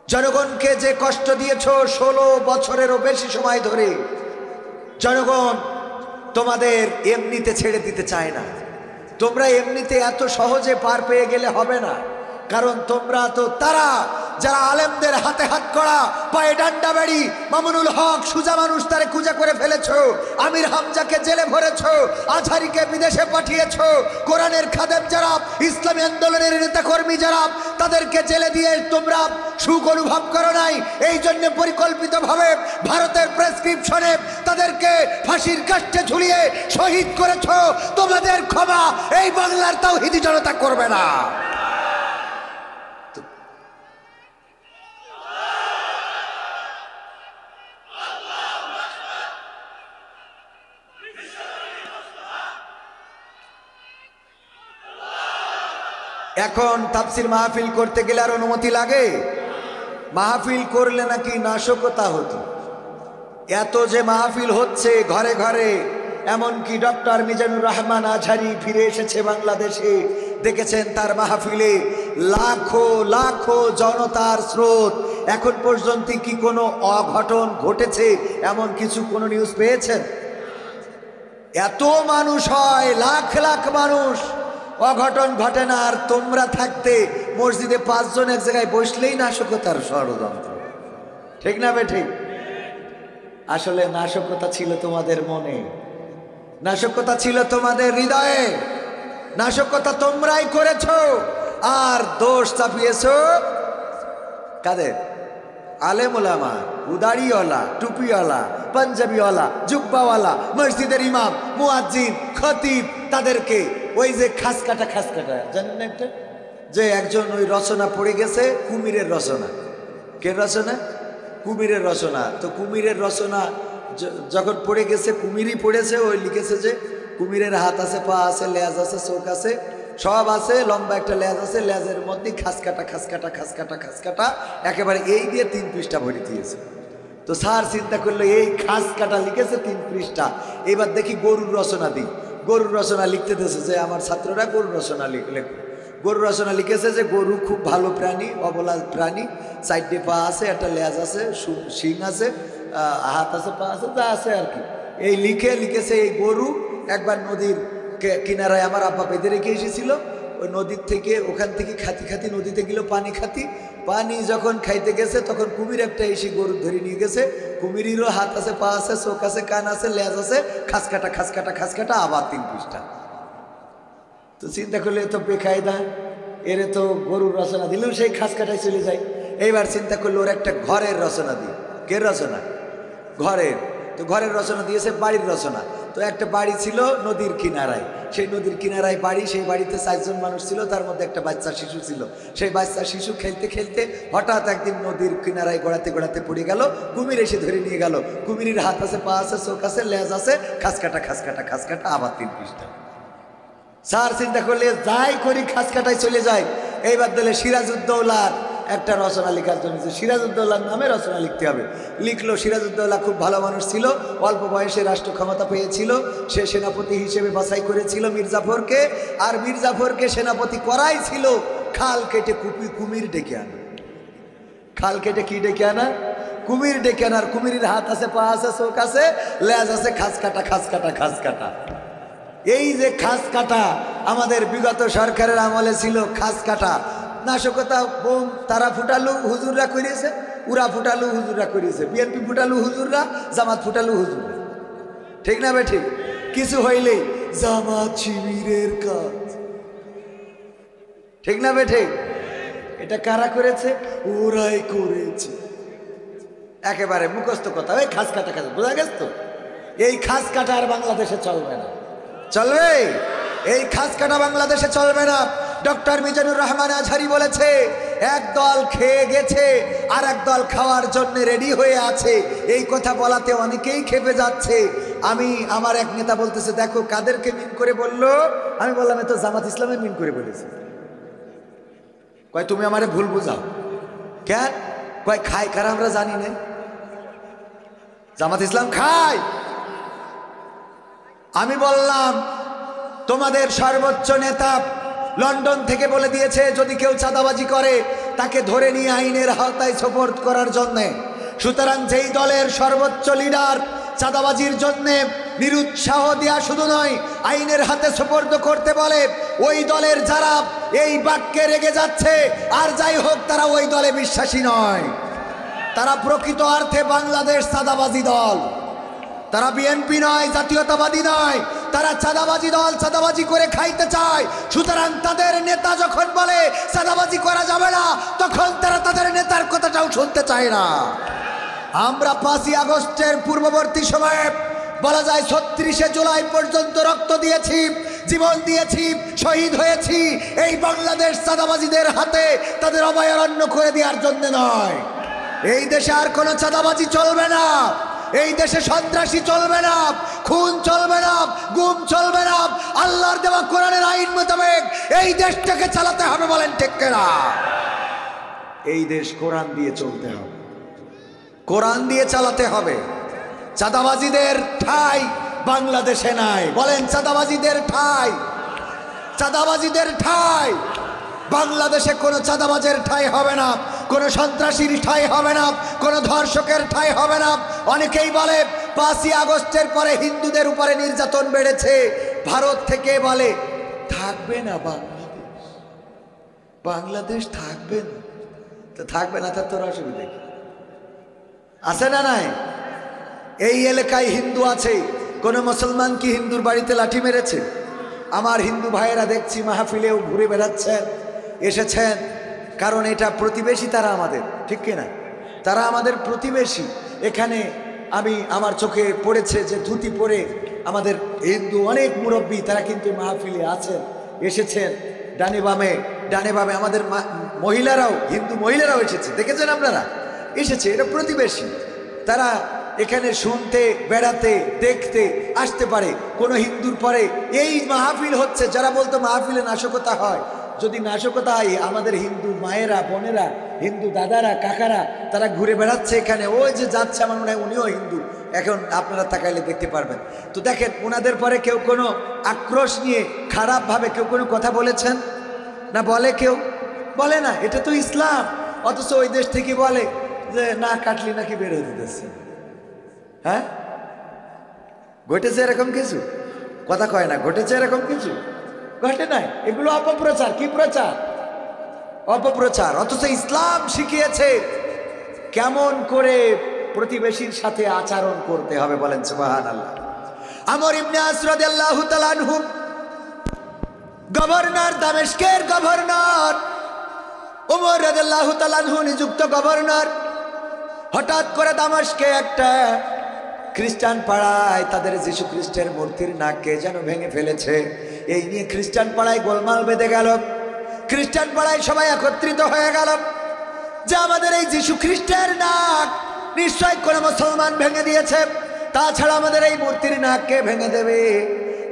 জনগণকে যে কষ্ট দিয়েছ 16 বছরেরও বেশি সময় ধরে, জনগণ তোমাদের এমনিতে ছেড়ে দিতে চায় না। তোমরা এমনিতে এত সহজে পার পেয়ে গেলে হবে না, কারণ তোমরা তো তারা যারা আলেমদের হাতে হাত করা, পায়ে ডান্ডা বেড়ি, মামুনুল হক সুজা মানুষ তারে কুজা করে ফেলেছো, আমির হামজাকে জেলে ভরেছো, আজহারিকে বিদেশে পাঠিয়েছো, কোরআনের খাদেম যারা, ইসলামী আন্দোলনের নেতাকর্মী যারা, তাদেরকে জেলে দিয়ে তোমরা সুখ অনুভব করো নাই। এই জন্য পরিকল্পিতভাবে ভারতের প্রেসক্রিপশনে তাদেরকে ফাঁসির কাষ্ঠে ঝুলিয়ে শহীদ করেছো। তোমাদের ক্ষমা এই বাংলার তাওহীদি জনতা করবে না। এখন তাফসীর মাহফিল করতে গেলে আর অনুমতি লাগে? মাহফিল করলে নাকি নাশকতা হতো। এত যে মাহফিল হচ্ছে ঘরে ঘরে, এমনকি ডক্টর মিজানুর রহমান আজহারি ফিরে এসেছে বাংলাদেশে, দেখেছেন তার মাহফিলে লাখো লাখো জনতার স্রোত। এখন পর্যন্ত কি কোনো অঘটন ঘটেছে এমন কিছু কোনো নিউজ পেয়েছেন? এত মানুষ হয়, লাখ লাখ মানুষ, অঘটন ঘটে না। আর তোমরা থাকতে মসজিদে 5 জন এক জায়গায় বসলেই নাশকতার ষড়যন্ত্র। ঠিক না বে ঠিক? আসলে নাশকতা ছিল তোমাদের মনে, নাশকতা ছিল তোমাদের হৃদয়ে, নাশকতা তোমরাই করেছো। আর দোষ চাপিয়েছো কাদের? আলেম ওলামা, উদাড়িওয়ালা, টুপিওয়ালা, পাঞ্জাবিওয়ালা, জুব্বাওয়ালা, মসজিদের ইমাম, মুয়াজ্জিন, খতিব, তাদেরকে। ওই যে খাস কাটা জানেন না একটা, যে একজন ওই রচনা পড়ে গেছে, কুমিরের রচনা। কে রচনা? কুমিরের রচনা। তো কুমিরের রচনা যখন পড়ে গেছে, কুমিরই পড়েছে, ওই লিখেছে যে কুমিরের হাত আছে, পা আছে, লেজ আছে, চোখ আছে, সব আছে, লম্বা একটা লেজ আছে, লেজের মধ্যে খাস কাটা একেবারে এই দিয়ে 3 পৃষ্ঠা ভরে দিয়েছে। তো স্যার চিন্তা করলো এই খাস কাটা লিখেছে 3 পৃষ্ঠা, এবার দেখি গরুর রচনা দিই। গরুর রচনা লিখতে দিয়েছে যে আমার ছাত্ররা গরুর রচনা লেখো। গরুর রচনা লিখেছে যে গরু খুব ভালো প্রাণী, অবলা প্রাণী, 4টে পা আছে, একটা লেজ আছে, শিং আছে, হাত আছে, পা আছে, যা আছে আর কি। এই লিখেছে এই গরু একবার নদীর কিনারায় আমার আব্বা বেঁধে রেখে এসেছিল। ওই নদীর থেকে, ওখান থেকে খাতি নদীতে গেল পানি যখন খাইতে গেছে, তখন কুমির একটা এসে গরু ধরে নিয়ে গেছে। কুমিরেরও হাত আছে, পা আছে, চোখ আছে, কান আছে, লেজ আছে, খাস কাটা আবার 3 পৃষ্ঠা। তো চিন্তা করলে তো বেকায়দা, এরে তো গরুর রচনা দিলেও সেই খাস কাটায় চলে যায়। এইবার চিন্তা করলো ওর একটা ঘরের রচনা দিই। কে রচনা? ঘরের। তো ঘরের রচনা দিয়েছে বাড়ির রচনা। তো একটা বাড়ি ছিল নদীর কিনারায়, সেই নদীর কিনারায় বাড়ি, সেই বাড়িতে 4 জন মানুষ ছিল, তার মধ্যে একটা বাচ্চা শিশু ছিল। সেই বাচ্চা শিশু খেলতে হঠাৎ একদিন নদীর কিনারায় গড়াতে পড়ে গেল, কুমির এসে ধরে নিয়ে গেল। কুমিরের হাত আছে, পা আছে, চোখ আছে, লেজ আছে, খাস কাটা আবার 3 পৃষ্ঠা। স্যার চিন্তা করলে যাই করি খাস কাটায় চলে যায়। এইবার দিলে সিরাজউদ্দৌলার একটা রচনা লেখার জন্য, যে সিরাজউদ্দৌলার নামে রচনা লিখতে হবে। লিখলো। সিরাজউদ্দৌলা খুব ভালো মানুষ ছিল, অল্প বয়সে রাষ্ট্র ক্ষমতা পেয়েছিল। সে সেনাপতি হিসেবে বাছাই করেছিল মির্জাফরকে, আর মির্জাফরকে সেনাপতি করাই ছিল খাল কেটে কুমির ডেকে আনা। খাল কেটে কি ডেকে আনা? কুমির ডেকে আনার। কুমিরের হাত আছে, পা আছে, চোখ আছে, লেজ আছে, খাস কাটা। এই যে খাস কাটা আমাদের বিগত সরকারের আমলে ছিল খাস কাটা। নাশকতা বোম তারা ফুটালু হুজুররা করিয়েছে, উরা ফুটালু হুজুররা করিয়েছে, বিএনপি ফুটালু হুজুররা, জামাত ফুটালু হুজুররা। ঠিক না বে ঠিক? কিছু হইলেই জামাত শিবিরের কাজ। ঠিক না বে ঠিক? এটা কারা করেছে? ওরাই করেছে। একেবারে মুখস্থ কথা, ওই খাস কাটা বোঝা গেছে তো? এই খাস কাটা আর বাংলাদেশে চলবে না। চলবে? এই খাস কাটা বাংলাদেশে চলবে না। ডক্টর মিজানুর রহমান আজহারি বলেছে, এক দল খেয়ে গেছে আর এক দল খাওয়ার জন্য রেডি হয়ে আছে। এই কথা বলাতে অনেকেই খেপে যাচ্ছে। আমার এক নেতা বলতেছে, দেখো কাদেরকে মিন করে বললো? আমি বললাম এ তো জামাত ইসলামের মিন করে বলেছে। কয় তুমি আমারে ভুল বুঝাও। কেন? কয় খায় কারা আমরা জানি না। জামাত ইসলাম খায়। আমি বললাম তোমাদের সর্বোচ্চ নেতা লন্ডন থেকে বলে দিয়েছে যদি কেউ চাঁদাবাজি করে তাকে ধরে নিয়ে আইনের আওতায় সোপর্দ করার জন্যে। সুতরাং যেই দলের সর্বোচ্চ লিডার চাঁদাবাজির জন্যে নিরুৎসাহ দেয়া শুধু নয়, আইনের হাতে সোপর্দ করতে বলে। ওই দলের যারা এই বাক্যে রেগে যাচ্ছে, আর যাই হোক, তারা ওই দলে বিশ্বাসী নয়। তারা প্রকৃত অর্থে বাংলাদেশ চাঁদাবাজি দল। তারা বিএনপি নয়, জাতীয়তাবাদী নয়, তারা চাঁদাবাজি দল, চাঁদাবাজি করে খাইতে চায়। সুতরাং তাদের নেতা যখন বলে চাঁদাবাজি করা যাবে না, তখন তারা তাদের নেতার কথাটাও শুনতে চায় না। আমরা 5ই আগস্টের পূর্ববর্তী সময়ে বলা যায় 36শে জুলাই পর্যন্ত রক্ত দিয়েছি, জীবন দিয়েছি, শহীদ হয়েছি এই বাংলাদেশ চাঁদাবাজিদের হাতে তাদের অভয়ারণ্য করে দেওয়ার জন্য নয়। এই দেশে আর কোনো চাঁদাবাজি চলবে না, এই দেশে সন্ত্রাসী চলবে না, খুন চলবে না, গুম চলবে না। আল্লাহর দেওয়া কোরআনের আইন মোতাবেক এই দেশটাকে চালাতে হবে, বলেন ঠিক কিনা? এই দেশ কোরআন দিয়ে চলতে হবে, কোরআন দিয়ে চালাতে হবে। চাঁদাবাজিদের ঠাঁই বাংলাদেশে নাই, বলেন চাঁদাবাজিদের ঠাঁই, চাঁদাবাজিদের ঠাঁই বাংলাদেশে কোনো চাঁদাবাজের ঠাঁই হবে না, কোনো সন্ত্রাসীর ঠাঁই হবে না, কোনো ধর্ষকের ঠাঁই হবে না। অনেকেই বলে 5ই আগস্টের পরে হিন্দুদের উপরে নির্যাতন বেড়েছে। ভারত থেকে বলে থাকবে না বাংলাদেশ, বাংলাদেশ থাকবে না। তো থাকবে না, তার তোর অসুবিধা কি আছে? না নাই? এই এলাকায় হিন্দু আছে, কোনো মুসলমান কি হিন্দুর বাড়িতে লাঠি মেরেছে? আমার হিন্দু ভাইয়েরা দেখছি মাহফিলেও ঘুরে বেড়াচ্ছেন, এসেছেন, কারণ এটা প্রতিবেশী তারা আমাদের, ঠিক কিনা? তারা আমাদের প্রতিবেশী। এখানে আমার চোখে পড়েছে যে ধুতি পরে আমাদের হিন্দু অনেক মুরব্বী, তারা কিন্তু মাহফিলে আছেন, এসেছেন। ডানে বামে আমাদের মহিলারাও, হিন্দু মহিলারাও এসেছে, দেখেছেন আপনারা? এসেছে, এটা প্রতিবেশী। তারা এখানে শুনতে, বেড়াতে, দেখতে আসতে পারে। কোনো হিন্দুর পরে এই মাহফিল হচ্ছে, যারা বলতো মাহফিলে নাশকতা হয়, যদি নাশকতা হয়, আমাদের হিন্দু মায়েরা, বোনেরা, হিন্দু দাদারা, কাকারা, তারা ঘুরে বেড়াচ্ছে এখানে। ওই যে যাচ্ছে, আমার মনে হয় উনিও হিন্দু, এখন আপনারা তাকাইলে দেখতে পারবেন। তো দেখেন, ওনাদের পরে কেউ কোনো আক্রোশ নিয়ে খারাপভাবে কেউ কোনো কথা বলেছেন না? বলে? কেউ বলে না। এটা তো ইসলাম। অথচ ওই দেশ থেকে বলে যে না কাটলি নাকি বের হতে দিচ্ছে। হ্যাঁ, ঘটেছে এরকম কিছু? কথা কয় না, ঘটেছে এরকম কিছু? ঘটে নাই। এগুলো অপপ্রচার। কি প্রচার? অপপ্রচার। অথচ ইসলাম শিখিয়েছে কেমন করে প্রতিবেশীর সাথে আচরণ করতে হবে, বলেন সুবহানাল্লাহ। আমর ইবনে আস রাদিয়াল্লাহু তাআলা আনহু, গভর্নর, দামেস্কের গভর্নর, ওমর রাদিয়াল্লাহু তাআলা আনহু নিযুক্ত গভর্নর। হঠাৎ করে দামেস্কে একটা খ্রিস্টান পাড়ায় তাদের যীশু খ্রিস্টের মূর্তির নাককে যেন ভেঙে ফেলেছে। এই নিয়ে খ্রিস্টান পাড়ায় গোলমাল বেঁধে গেল। খ্রিস্টান পাড়ায় সবাই একত্রিত হয়ে গেল যে আমাদের এই যীশু খ্রিস্টের নাক নিশ্চয় কোনো মুসলমান ভেঙে দিয়েছে, তাছাড়া আমাদের এই মূর্তির নাককে ভেঙে দেবে।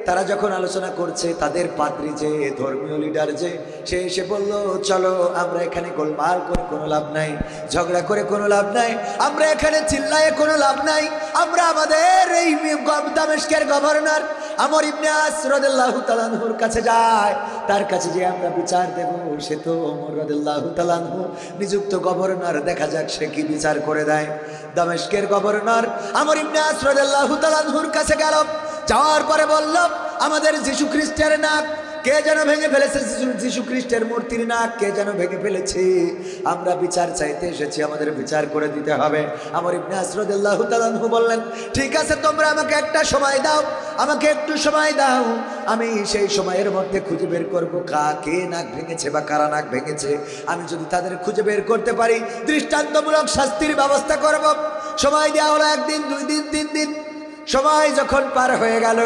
তারা যখন আলোচনা করছে, তাদের পাদ্রী যে ধর্মীয় লিডার যে, সে এসে বলল, চলো আমরা এখানে গোলমাল করে কোনো লাভ নাই, ঝগড়া করে কোনো লাভ নাই, আমরা এখানে চিল্লায়ে কোনো লাভ নাই। আমরা আমাদের এই দামেস্কের গভর্নর আমর ইবনে আস রাদিয়াল্লাহু তাআলা আনহুর কাছে যাই, তার কাছে যে আমরা বিচার দেব। সে তো ওমর রাদিয়াল্লাহু তাআলা আনহু নিযুক্ত গভর্নর, দেখা যাক সে কি বিচার করে দেয়। দামেস্কের গভর্নর আমর ইবনে আস রাদিয়াল্লাহু তাআলা আনহুর কাছে গেল। যাওয়ার পরে বলল, আমাদের যীশু খ্রিস্টের নাক কে যেন ভেঙে ফেলেছে, যীশু খ্রিস্টের মূর্তির নাক কে যেন ভেঙে ফেলেছে। আমরা বিচার চাইতে এসেছি, আমাদের বিচার করে দিতে হবে। আমর ইবনে আস রাদিয়াল্লাহু তাআলা আনহু বললেন, ঠিক আছে, তোমরা আমাকে একটা সময় দাও, আমাকে একটু সময় দাও, আমি সেই সময়ের মধ্যে খুঁজে বের করবো কে নাক ভেঙেছে বা কারা নাক ভেঙেছে। আমি যদি তাদের খুঁজে বের করতে পারি, দৃষ্টান্তমূলক শাস্তির ব্যবস্থা করব। সময় দেওয়া হলো 1 দিন, 2 দিন, 3 দিন। সময় যখন পার হয়ে গেল,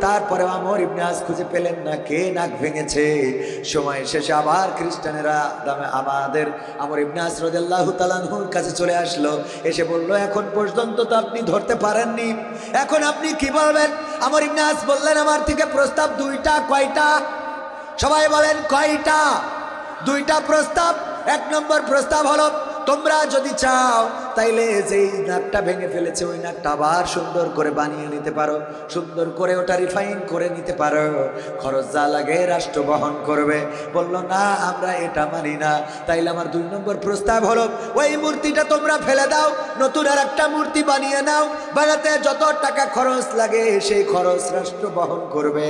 তারপরে আমর ইবনে আস খুঁজে পেলেন না কে নাক ভেঙেছে। সময় শেষে আবার খ্রিস্টানেরা আমাদের আমর ইবনে আস রাদিয়াল্লাহু তাআলা আনহুর কাছে চলে আসলো, এসে বলল, এখন পর্যন্ত তো আপনি ধরতে পারেননি, এখন আপনি কি বলবেন? আমর ইবনে আস বললেন, আমার থেকে প্রস্তাব 2টা। কয়টা? সবাই বলেন কয়টা? 2টা প্রস্তাব। 1 নম্বর প্রস্তাব হলো, তোমরা যদি চাও তাইলে যেই নাকটা ভেঙে ফেলেছে ওই নাকটা আবার সুন্দর করে বানিয়ে নিতে পারো, সুন্দর করে ওটা রিফাইন করে নিতে পারো, খরচ যা লাগে রাষ্ট্র বহন করবে। বলল না, আমরা এটা মানি না। তাইলে আমার 2 নম্বর প্রস্তাব হলো, ওই মূর্তিটা তোমরা ফেলে দাও, নতুন আর একটা মূর্তি বানিয়ে নাও, বানাতে যত টাকা খরচ লাগে সেই খরচ রাষ্ট্র বহন করবে।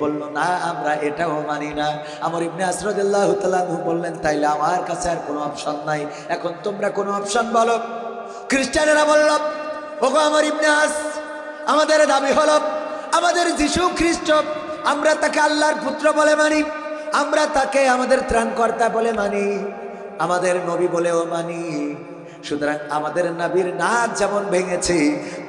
বলল না, আমরা এটাও মানি না। আমর ইবনে আস রাদিয়াল্লাহু তাআলা আনহু বললেন, তাইলে আমার কাছে আর কোনো অপশন নাই, এখন তোমরা কোনো অপশন বলো। খ্রিস্টানেরা বলল, ওগো আমর ইবনে আস, আমাদের দাবি হলো আমাদের যিশু খ্রিস্ট, আমরা তাকে আল্লাহর পুত্র বলে মানি, আমরা তাকে আমাদের ত্রাণকর্তা বলে মানি, আমাদের নবী বলেও মানি। সুতরাং আমাদের নবীর নাক যেমন ভেঙেছে,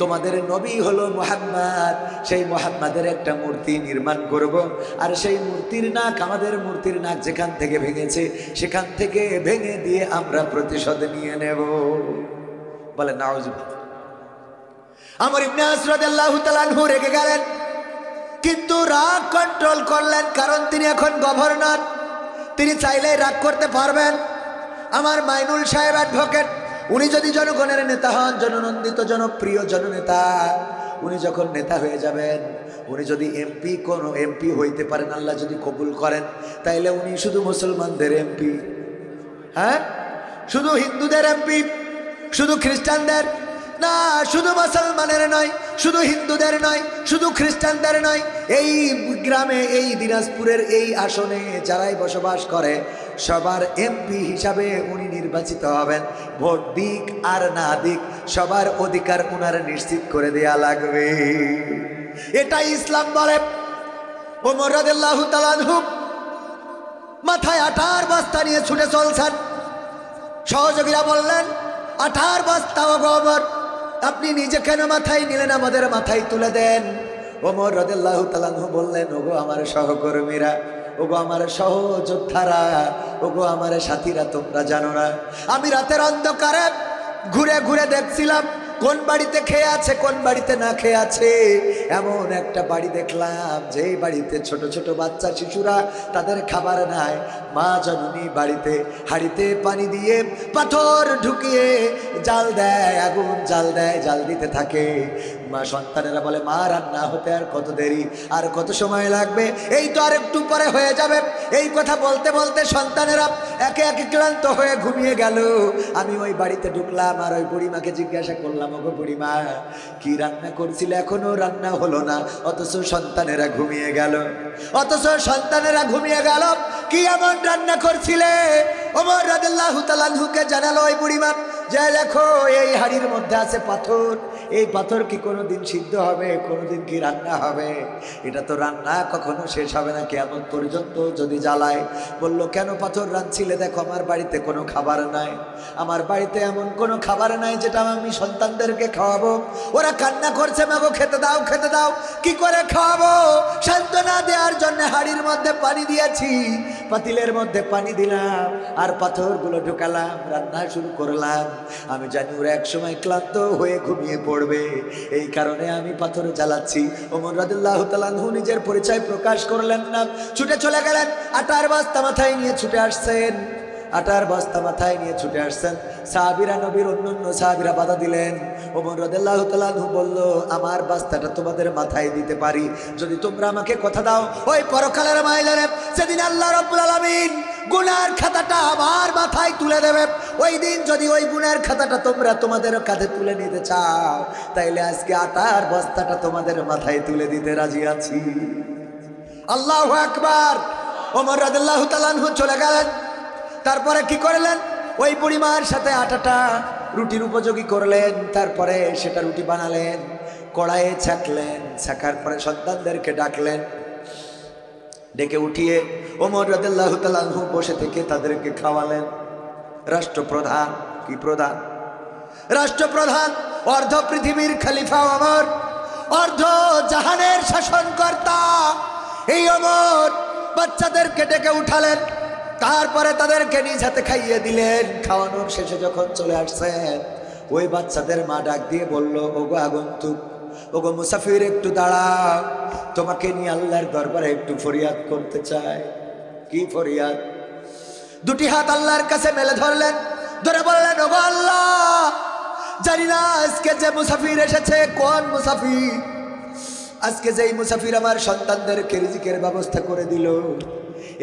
তোমাদের নবী হলো মুহাম্মদ, সেই মুহাম্মাদের একটা মূর্তি নির্মাণ করব, আর সেই মূর্তির নাক, আমাদের মূর্তির নাক যেখান থেকে ভেঙেছে সেখান থেকে ভেঙে দিয়ে আমরা প্রতিশোধ নিয়ে নেব। বলে নাউজুবিল্লাহ। আমর ইবনে আস রাদিয়াল্লাহু তাআলা আনহু রেগে গেলেন, কিন্তু রাগ কন্ট্রোল করলেন, কারণ তিনি এখন গভর্নর, তিনি চাইলেই রাগ করতে পারবেন। আমার মাইনুল সাহেব অ্যাডভোকেট, উনি যদি জনগণের নেতা হন, জননন্দিত জনপ্রিয় জননেতা, উনি যখন নেতা হয়ে যাবেন, উনি যদি এমপি, কোনো এমপি হইতে পারেন, আল্লাহ যদি কবুল করেন, তাইলে উনি শুধু মুসলমানদের এমপি, হ্যাঁ, শুধু হিন্দুদের এমপি, শুধু খ্রিস্টানদের না, শুধু মুসলমানের নয়, শুধু হিন্দুদের নয়, শুধু খ্রিস্টানদের নয়, এই গ্রামে, এই দিনাজপুরের এই আসনে যারাই বসবাস করে সবার এমপি হিসাবে উনি নির্বাচিত হবেন। ভোট দিক আর না দিক, সবার অধিকার উনার নিশ্চিত করে দেয়া লাগবে। এটাই ইসলাম বলে। ওমর রাদিয়াল্লাহু তাআলা আনহু মাথায় আটার বস্তা নিয়ে ছুটে চলছেন। সহযোগীরা বললেন, আটার বস্তা ও গোবর আপনি নিজে কেন মাথায় নিলেন, আমাদের মাথায় তুলে দেন। ওমর রাদিয়াল্লাহু তাআলা আনহু বললেন, ওগো আমার সহকর্মীরা, ওগো আমার সহযোদ্ধারা, ওগো আমার সাথীরা, তোমরা জানো না আমি রাতের অন্ধকারে ঘুরে ঘুরে দেখছিলাম কোন বাড়িতে খেয়ে আছে, কোন বাড়িতে না খেয়ে আছে। এমন একটা বাড়ি দেখলাম যে বাড়িতে ছোট ছোট বাচ্চা শিশুরা, তাদের খাবার নাই। মা জননী বাড়িতে হাঁড়িতে পানি দিয়ে পাথর ঢুকিয়ে জাল দেয়, আগুন জাল দেয়, জাল দিতে থাকে। মা সন্তানেরা বলে, মা রান্না হতে আর কত দেরি, আর কত সময় লাগবে, এই তো আর একটু পরে হয়ে যাবে। এই কথা বলতে বলতে সন্তানেরা একে একে ক্লান্ত হয়ে ঘুমিয়ে গেল। আমি ওই বাড়িতে ঢুকলাম আর ওই বুড়িমাকে জিজ্ঞাসা করলাম, ওগো বুড়িমা, কি রান্না করছিলে, এখনো রান্না হলো না, অথচ সন্তানেরা ঘুমিয়ে গেল, অথচ সন্তানেরা ঘুমিয়ে গেল, কি এমন রান্না করছিলে? ওমর রাদিয়াল্লাহু তাআলা আনহুকে জানালো ওই বুড়িমা যে, দেখো এই হাড়ির মধ্যে আছে পাথর, এই পাথর কি কোনোদিন সিদ্ধ হবে, কোনোদিন কি রান্না হবে? এটা তো রান্না কখনো শেষ হবে না, কিয়ামত পর্যন্ত যদি জ্বালায়। বলল, কেন পাথর রাঁধছিলে? দেখো আমার বাড়িতে কোনো খাবার নাই, আমার বাড়িতে এমন কোনো খাবার নাই যেটা আমি সন্তানদেরকে খাওয়াবো। ওরা কান্না করছে, মাগো খেতে দাও, খেতে দাও। কি করে খাওয়াবো? সান্ত্বনা দেওয়ার জন্য হাড়ির মধ্যে পানি দিয়েছি, পাতিলের মধ্যে পানি দিলাম, আর পাথরগুলো ঢুকালাম, রান্না শুরু করলাম। আমি জানি ওরা একসময় ক্লান্ত হয়ে ঘুমিয়ে পড়বে, এই কারণে আমি পাথর জ্বালাচ্ছি। ওমর রাদিয়াল্লাহু তাআলা আনহু নিজের পরিচয় প্রকাশ করলেন না, ছুটে চলে গেলেন। আটার বস্তা মাথায় নিয়ে ছুটে আসছেন, আটার বস্তা মাথায় নিয়ে ছুটে আসছেন। সাহাবীরা, নবীর অন্যান্য সাহাবীরা বাধা দিলেন। ওমর রাদিয়াল্লাহু তাআলা আনহু বলল, আমার বস্তাটা তোমাদের মাথায় দিতে পারি যদি তোমরা আমাকে কথা দাও, ওই পরকালের ময়দানে সেদিন আল্লাহ রাব্বুল আলামিন গুনার খাতাটা আমার মাথায় তুলে দেবে। ওই দিন যদি ওই গুনার খাতাটা তোমরা তোমাদের কাঁধে তুলে নিতে চাও, তাইলে আজকে আটার বস্তাটা তোমাদের মাথায় তুলে দিতে রাজি আছি। আল্লাহু আকবার। ওমর রাদিয়াল্লাহু তাআলা আনহু চলে গেলেন। তারপরে কি করলেন? ওই বুড়িমার সাথে আটাটা রুটির উপযোগী করলেন, তারপরে সেটা রুটি বানালেন, কড়াইয়ে ছাকলেন, ছাকার পরে সন্তানদেরকে ডাকলেন, ডেকে উঠিয়ে ওমর রাদিয়াল্লাহু তাআলা আনহু বসে থেকে তাদেরকে খাওয়ালেন। রাষ্ট্রপ্রধান, কি প্রধান? রাষ্ট্রপ্রধান, অর্ধ পৃথিবীর খলিফা ওমর, অর্ধ জাহানের শাসনকর্তা এই ওমর বাচ্চাদেরকে ডেকে উঠালেন, তারপরে তাদেরকে নিজ হাতে খাইয়ে দিলেন। খাওয়ানোর শেষে যখন চলে আসছেন, ওই বাচ্চাদের মা ডাক দিয়ে বলল, ওগো আগন্তুক, ওগো মুসাফির, একটু দাঁড়াও, তোমাকে নিয়ে আল্লাহর দরবারে একটু ফরিয়াদ করতে চাই। কি ফরিয়াদ? দুটি হাত আল্লাহর কাছে মেলে ধরলেন, ধরে বললেন, ওগো আল্লাহ, জানি না আজকে যে মুসাফির এসেছে কোন মুসাফির, আজকে যেই মুসাফির আমার সন্তানদেরকে রিজিকের ব্যবস্থা করে দিল,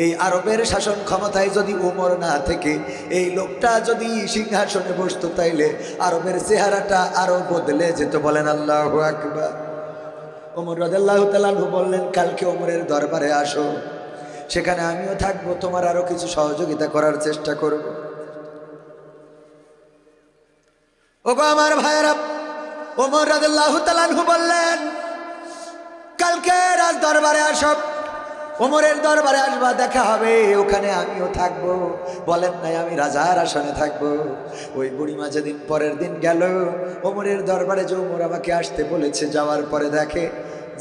এই আরবের শাসন ক্ষমতায় যদি ওমর না থেকে এই লোকটা যদি সিংহাসনে বসতো তাইলে আরবের চেহারাটা আরো বদলে যেত। বলেন আল্লাহু আকবার। ওমর রাদিয়াল্লাহু তাআলা আনহু বললেন, কালকে ওমরের দরবারে আসো, সেখানে আমিও থাকবো, তোমার আরো কিছু সহযোগিতা করার চেষ্টা করব। ওগো আমার ভাইয়েরা, ওমর রাদিয়াল্লাহু তাআলা আনহু বললেন, কালকে রাজ দরবারে আসো, ওমরের দরবারে আসবা, দেখা হবে, ওখানে আমিও থাকবো। বলেন নাই আমি রাজার আসনে থাকবো। ওই বুড়িমা যেদিন পরের দিন গেল ওমরের দরবারে, যে ওমর আমাকে আসতে বলেছে, যাওয়ার পরে দেখে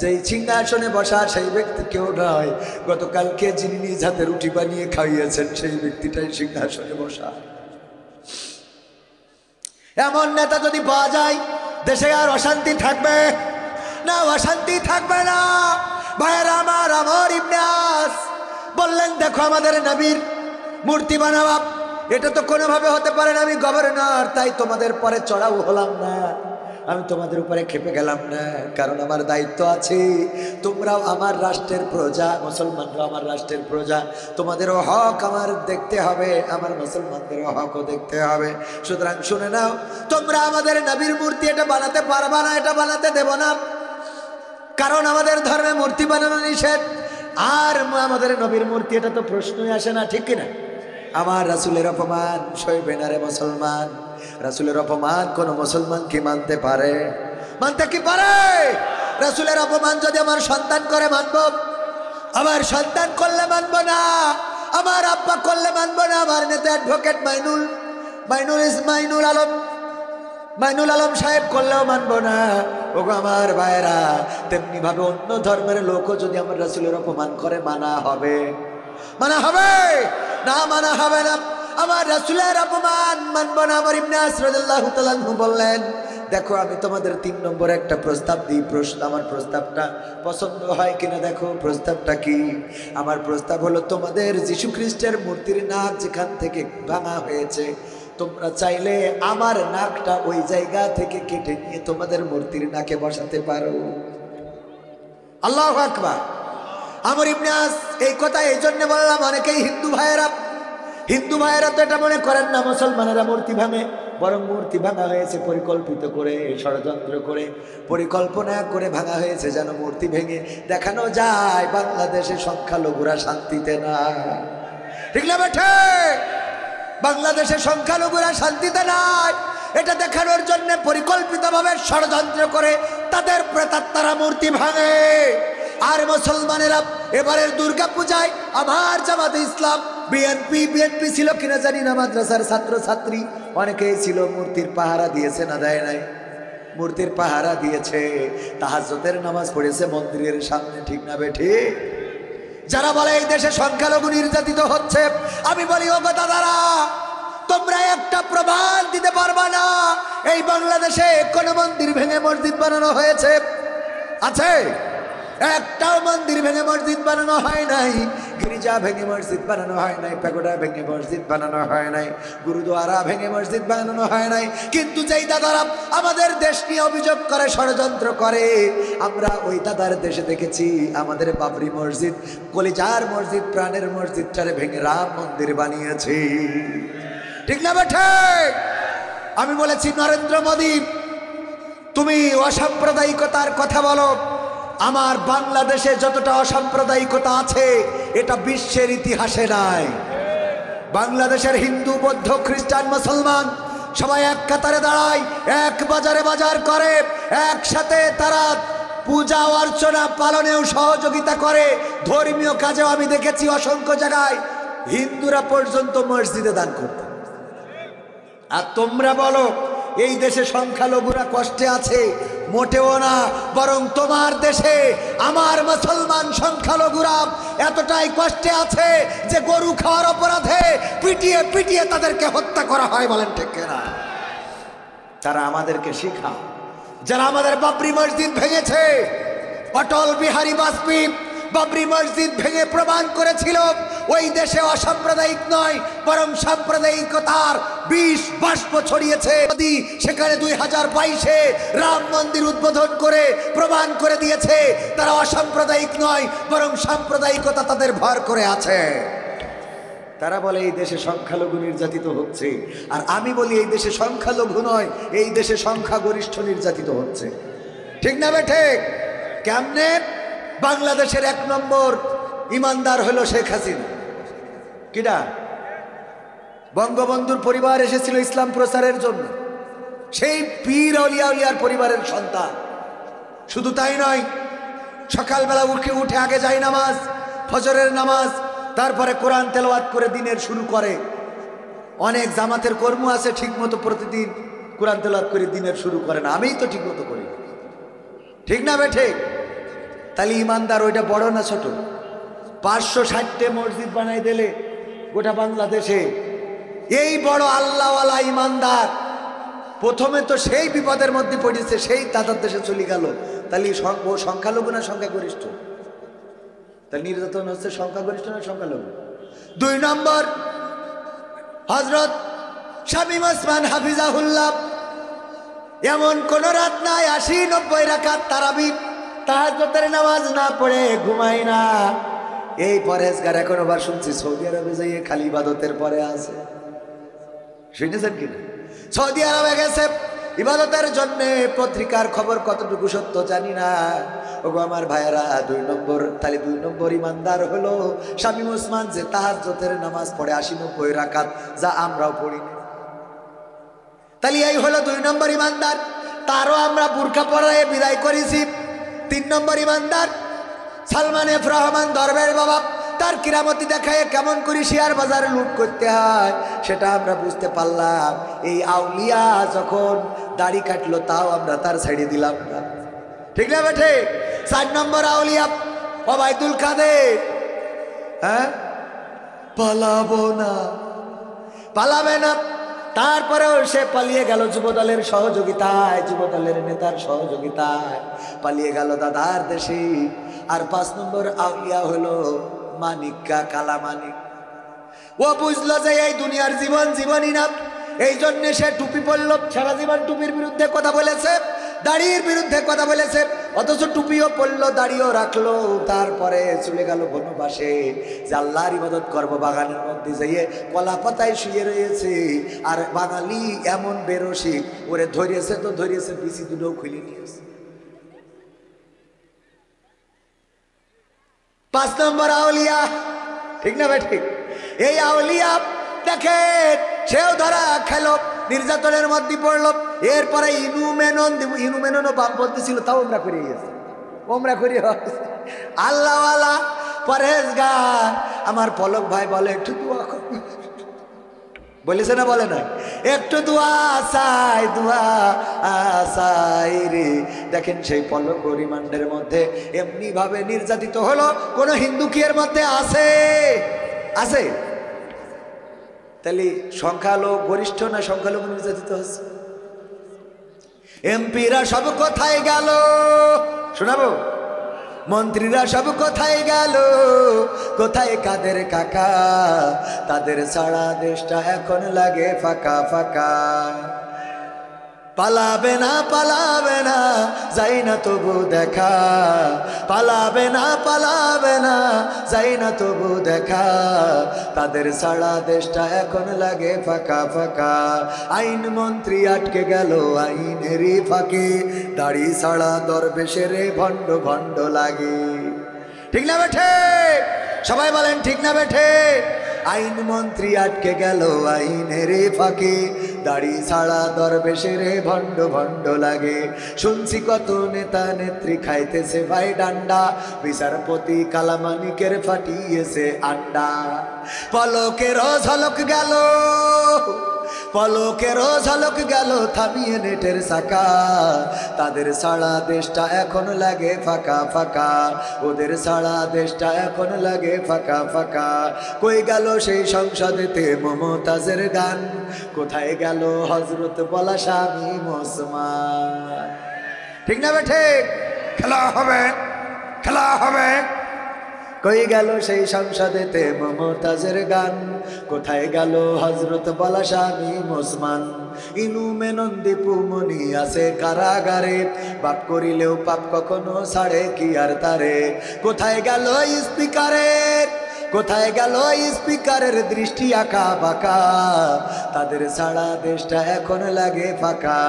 যেই সিংহাসনে বসা সেই ব্যক্তি কেউ নয়, গতকালকে যিনি নিজ হাতে রুটি বানিয়ে খাইয়েছেন সেই ব্যক্তিটাই সিংহাসনে বসা। এমন নেতা যদি পাওয়া যায় দেশে আর অশান্তি থাকবে না? অশান্তি থাকবে না। ভাইয়েরা আমার, আমর ইবনে আস বললেন, দেখো আমাদের নবীর মূর্তি বানাবা, এটা তো কোনোভাবে হতে পারে না। আমি গভর্নর, তাই তোমাদের পরে চড়াও হলাম না, আমি তোমাদের উপরে খেপে গেলাম না, কারণ আমার দায়িত্ব আছে। তোমরাও আমার রাষ্ট্রের প্রজা, মুসলমানরাও আমার রাষ্ট্রের প্রজা, তোমাদেরও হক আমার দেখতে হবে, আমার মুসলমানদেরও হকও দেখতে হবে। সুতরাং শুনে নাও, তোমরা আমাদের নবীর মূর্তি এটা বানাতে পারবা না, এটা বানাতে দেব না, কারণ আমাদের ধর্মে মূর্তি বানানো নিষেধ। আর আমাদের নবীর মূর্তি, এটা তো প্রশ্নই আসে না, ঠিক কিনা? আমার রাসূলের অপমান সইবে না রে মুসলমান। রাসূলের অপমান কোন মুসলমান কি মানতে পারে? মানতে কি পারে? রাসূলের অপমান যদি আমার সন্তান করে মানব, আমার সন্তান করলে মানব না, আমার আব্বা করলে মানব না, আমার নেতা অ্যাডভোকেট মাইনুল আলম সাহেব করলেও মানব না। ওগো আমার ভাইরা, তেমনি ভাবে অন্য ধর্মের লোকও যদি আমার রাসূলের অপমান করে মানা হবে? মানা হবে না? মানা হবে না। আমার রাসূলের অপমান মানব না। আমার ইবনে আস রাদিয়াল্লাহু তাআলা আনহু বললেন, দেখো আমি তোমাদের 3 নম্বরে একটা প্রস্তাব দিই, আমার প্রস্তাবটা পছন্দ হয় কিনা দেখো। প্রস্তাবটা কি? আমার প্রস্তাব হলো, তোমাদের যীশু খ্রিস্টের মূর্তির নাক যেখান থেকে ভাঙা হয়েছে, তোমরা চাইলে আমার নাকটা ওই জায়গা থেকে কেটে নিয়ে তোমাদের মূর্তির নাকে বসাতে পারো। আল্লাহু আকবার। আমর ইবনে আস এই কথা এই জন্য বললাম, অনেকেই হিন্দু ভাইয়েরা তো এটা মনে করেন না মুসলমানেরা মূর্তি ভাঙে, বরং মূর্তি ভাঙা হয়েছে পরিকল্পিত করে, ষড়যন্ত্র করে, পরিকল্পনা করে ভাঙা হয়েছে, যেন মূর্তি ভেঙে দেখানো যায় বাংলাদেশে সংখ্যালঘুরা শান্তিতে না। ঠিক না বেঠে? বাংলাদেশে সংখ্যালঘুরা শান্তিতে নাই, এটা দেখানোর জন্য পরিকল্পিতভাবে ষড়যন্ত্র করে তাদের প্রেতাত্মারা মূর্তি ভাঙে। আর মুসলমানেরা এবারের দুর্গা পূজায় আমার জামাতে ইসলাম, বিএনপি ছিল কিনা জানি না, মাদ্রাসার ছাত্রছাত্রী অনেকেই ছিল, মূর্তির পাহারা দিয়েছে না দেয় নাই? মূর্তির পাহারা দিয়েছে, তাহাজ্জুদের নামাজ পড়েছে মন্দিরের সামনে। ঠিক না বেঠি? যারা বলে এই দেশে সংখ্যালঘু নির্যাতিত হচ্ছে, আমি বলি ও দাদারা, তোমরা একটা প্রমাণ দিতে পারবা না এই বাংলাদেশে কোন মন্দির ভেঙে মসজিদ বানানো হয়েছে? আছে? একটাও মন্দির ভেঙে মসজিদ বানানো হয় নাই, গির্জা ভেঙে মসজিদ বানানো হয় নাই, প্যাগোডা ভেঙে মসজিদ বানানো হয় নাই, গুরুদ্বারা ভেঙে মসজিদ বানানো হয় নাই। কিন্তু যেই দাদারা আমাদের দেশ নিয়ে অভিযোগ করে, ষড়যন্ত্র করে, আমরা ওই দাদার দেশে দেখেছি আমাদের বাবরি মসজিদ, কলিজার মসজিদ, প্রাণের মসজিদটারে ভেঙে রাম মন্দির বানিয়েছে। ঠিক না বেঠে? আমি বলেছি, নরেন্দ্র মোদী তুমি অসাম্প্রদায়িকতার কথা বলো, আমার বাংলাদেশে যতটা অসাম্প্রদায়িকতা আছে এটা বিশ্বের ইতিহাসে নাই। বাংলাদেশের হিন্দু, বৌদ্ধ, খ্রিস্টান, মুসলমান সবাই এক কাতারে দাঁড়ায়, এক বাজারে বাজার করে, একসাথে তারা পূজা অর্চনা পালনেও সহযোগিতা করে, ধর্মীয় কাজেও আমি দেখেছি অসংখ্য জায়গায় হিন্দুরা পর্যন্ত মসজিদে দান করতে। আর তোমরা বলো এই দেশে সংখ্যালঘুরা কষ্টে আছে? মোটেও না, বরং তোমার দেশে আমার মুসলমান সংখ্যালঘুরা এতটাই কষ্টে আছে যে গরু খাওয়ার অপরাধে পিটিয়ে পিটিয়ে তাদেরকে হত্যা করা হয়। বলেন ঠিক কিনা? তারা আমাদেরকে শিখায়, যারা আমাদের বাবরি মসজিদ ভেঙেছে, অটল বিহারী বাজপেয়ী বাবরি মসজিদ ভেঙে প্রমাণ করেছিল ওই দেশে অসাম্প্রদায়িক নয়, বরং সাম্প্রদায়িকতার বিষ বাষ্প ছড়িয়েছে। সেখানে 2022-এ রাম মন্দির উদ্বোধন করে প্রমাণ করে দিয়েছে তারা অসাম্প্রদায়িক নয়, বরং সাম্প্রদায়িকতা তাদের ভর করে আছে। তারা বলে এই দেশে সংখ্যালঘু নির্যাতিত হচ্ছে, আর আমি বলি এই দেশে সংখ্যালঘু নয়, এই দেশে সংখ্যাগরিষ্ঠ নির্যাতিত হচ্ছে। ঠিক না বেঠিক? কেমনে? বাংলাদেশের 1 নম্বর ইমানদার হলো শেখ হাসিনা। কিডা? বঙ্গবন্ধুর পরিবার এসেছিল ইসলাম প্রচারের জন্য, সেই পীর আউলিয়ার পরিবারের সন্তান। শুধু তাই নয়, সকালবেলা উঠে আগে যায় নামাজ, ফজরের নামাজ, তারপরে কোরআন তেলাওয়াত করে দিনের শুরু করে। অনেক জামাতের কর্ম আছে ঠিকমতো প্রতিদিন কোরআন তেলাওয়াত করে দিনের শুরু করে না, আমিই তো ঠিকমতো করি। ঠিক না বেঠিক? তাহলে ইমানদার ওইটা বড় না ছোট? 560টে মসজিদ বানাই দিলে গোটা বাংলাদেশে, এই বড় আল্লাহওয়ালা ইমানদার প্রথমে তো সেই বিপদের মধ্যে পড়েছে, সেই তাদের দেশে চলে গেল। তাহলে ও সংখ্যালঘু না সংখ্যাগরিষ্ঠ? তাহলে নির্যাতন হচ্ছে সংখ্যাগরিষ্ঠ না সংখ্যালঘু? 2 নম্বর, হযরত শামীম ওসমান হাফিজাহুল্লাহ, এমন কোন রাত নাই 80-90 রাকাত তারাবি তাহাজ্জুদের নামাজ না পড়ে ঘুমাই না। এই পরেজগার এখন আবার শুনছি সৌদি আরবে যাইয়ে খালি ইবাদতের পরে আছে। শুনেছেন কিনা? সৌদি আরবে গেছে ইবাদতের জন্য। পত্রিকার খবর কতটুকু সত্য জানি না। ওগো আমার ভাইয়েরা, 2 নম্বর, তাহলে 2 নম্বর ইমানদার হলো শামীম ওসমান, যে তাহাজ্জুদের নামাজ পড়ে 80-90 রাকাত, যা আমরাও পড়ি না। তাহলে এই হলো 2 নম্বর ইমানদার, তারও আমরা বুরকা পরায়ে বিদায় করেছি। 3 নম্বর ইমানদার সালমান এফ রহমান দরবেশ বাবা, তার কিরামতি দেখায় কেমন করে শেয়ার বাজারে লুট করতে হয় সেটা আমরা বুঝতে পারলাম। এই আউলিয়া যখন দাড়ি কাটলো তাও আমরা তার ছেড়ে দিলাম না। ঠিক না বেঠে? 4 নম্বর আউলিয়া ওবায়দুল কাদের, হ্যাঁ, পালাবো না, পালাবে না। তারপরেও সে পালিয়ে গেল যুবদলের সহযোগিতায়, যুবদলের নেতার সহযোগিতায় পালিয়ে গেল দাদার দেশে। আর 5 নম্বর আউলিয়া হলো মানিকা, কালা মানিক। ও বুঝলো যে এই দুনিয়ার জীবন জীবনই না, এই জন্য সে টুপি পরলো, সারা জীবন টুপির বিরুদ্ধে কথা বলেছে, দাড়ির বিরুদ্ধে কথা বলেছে, অথচ টুপিও পরলো, দাড়িও রাখলো। তারপরে চলে গেল বনবাসে, যে আল্লাহর ইবাদত করবো। বাগানের মধ্যে যেয়ে কলা পাতায় শুয়ে রয়েছে, আর বাঙালি এমন বেরসিক, ওরে ধরিয়েছে তো ধরিয়েছে, বিসি দুটো খুলে নিয়েছে। 5 নম্বর আউলিয়া। ঠিক না ভাই? ঠিক। এই আউলিয়া দেখেন, সেও ধরা খেলো, নির্যাতনের মধ্যে পড়লো। এরপরে ইনুমেননও বামপন্থী ছিল, তাও ওমরা করে গেছে, ওমরা করে আল্লাহওয়ালা পরহেজগার। আমার পলক ভাই বলে একটু দোয়া কর, বলেছে না বলে না? একটু দোয়া চাই, দোয়া চাই রে। দেখেন সেই পলক রিমান্ডের মধ্যে এমনি ভাবে নির্যাতিত হলো, কোন হিন্দু কি এর মধ্যে আছে? আছে? তাহলে সংখ্যালঘু গরিষ্ঠ না সংখ্যালঘু নির্যাতিত হচ্ছে? এমপিরা সব কোথায় গেল শোনাবো? মন্ত্রীরা সব কোথায় গেল? কোথায় কাদের কাকা? তাদের ছাড়া দেশটা এখন লাগে ফাঁকা ফাঁকা। পালাবে না, পালাবে না, যাই না তবু দেখা। পালাবে না, পালাবে না, যাই না তবু দেখা। তাদের ছাড়া দেশটা এখন লাগে ফাঁকা ফাঁকা। আইন মন্ত্রী আটকে গেল আইনেরই ফাঁকে, দাড়ি ছাড়া দরবেশের ভণ্ড ভণ্ড লাগে। ঠিক না বেঠে? সবাই বলেন ঠিক না বেঠে? আইন মন্ত্রী আটকে গেল আইনের ফাঁকে, দাড়ি ছাড়া দরবেশের ভণ্ড ভণ্ড লাগে। শুনছি কত নেতা নেত্রী খাইতেছে ভাই ডান্ডা, বিচারপতি কালামানিকের ফাটিয়েছে আন্ডা। পলকেরও ঝলক গেল, পলকেরও ঝলক গেল থামিয়ে নেটের চাকা। তাদের ছাড়া দেশটা এখন লাগে ফাঁকা ফাঁকা, ওদের ছাড়া দেশটা এখন লাগে ফাঁকা ফাঁকা। কই গেল সেই সংসদেতে মমতাজের গান? কোথায় গেল হযরত বলা শামীম ওসমান? ঠিক না বেঠে? খেলা হবে, খেলা হবে। কই গেল সেই সংসদেতে মমতাজের গান, কোথায় গেল হযরত পলাশ শামীম ওসমান, ইনু মেনন দীপু মনি আছে কারাগারে, পাপ করিলেও পাপ কখনো ছাড়ে কি আর তারে। কোথায় গেল স্পিকারের, কোথায় গেল স্পিকারের দৃষ্টি আঁকা বাঁকা, তাদের ছাড়া দেশটা এখন লাগে ফাঁকা।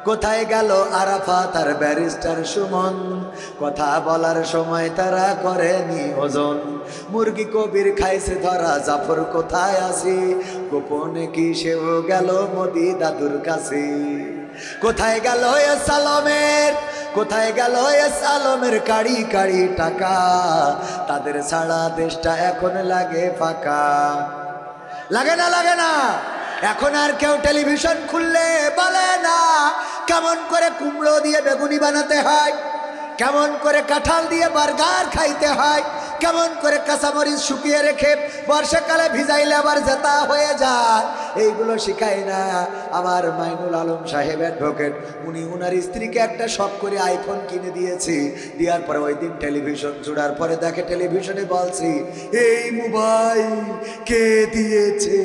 কোথায় গেল আরাফাত আর ব্যারিস্টার সুমন, কথা বলার সময় তারা করেনি ওজন। মুরগি কবির খাইছে ধরা, জাফর কোথায় আসি, গোপনে কি সেও গেল মোদি দাদুর কাছে। কোথায় গেল এস আলমের, কোথায় গেল এস আলমের কাড়ি কাড়ি টাকা, তাদের ছাড়া দেশটা এখন লাগে ফাঁকা। লাগে না, লাগে না। এখন আর কেউ টেলিভিশন খুললে বলে না কেমন করে কুমড়ো দিয়ে বেগুনি বানাতে হয়, কেমন করে কাঁঠাল দিয়ে বার্গার খাইতে হয়, কেমন করে কাঁচামরিচ শুকিয়ে রেখে বর্ষাকালে ভিজাইলে আবার জেতা হয়ে যায়, এইগুলো শিখায় না। আমার মাইনুল আলম সাহেব অ্যাডভোকেট, উনি উনার স্ত্রীকে একটা শখ করে আইফোন কিনে দিয়েছি, দেওয়ার পরে ওই দিন টেলিভিশন জোড়ার পরে দেখে টেলিভিশনে বলছি এই মোবাইল কে দিয়েছে,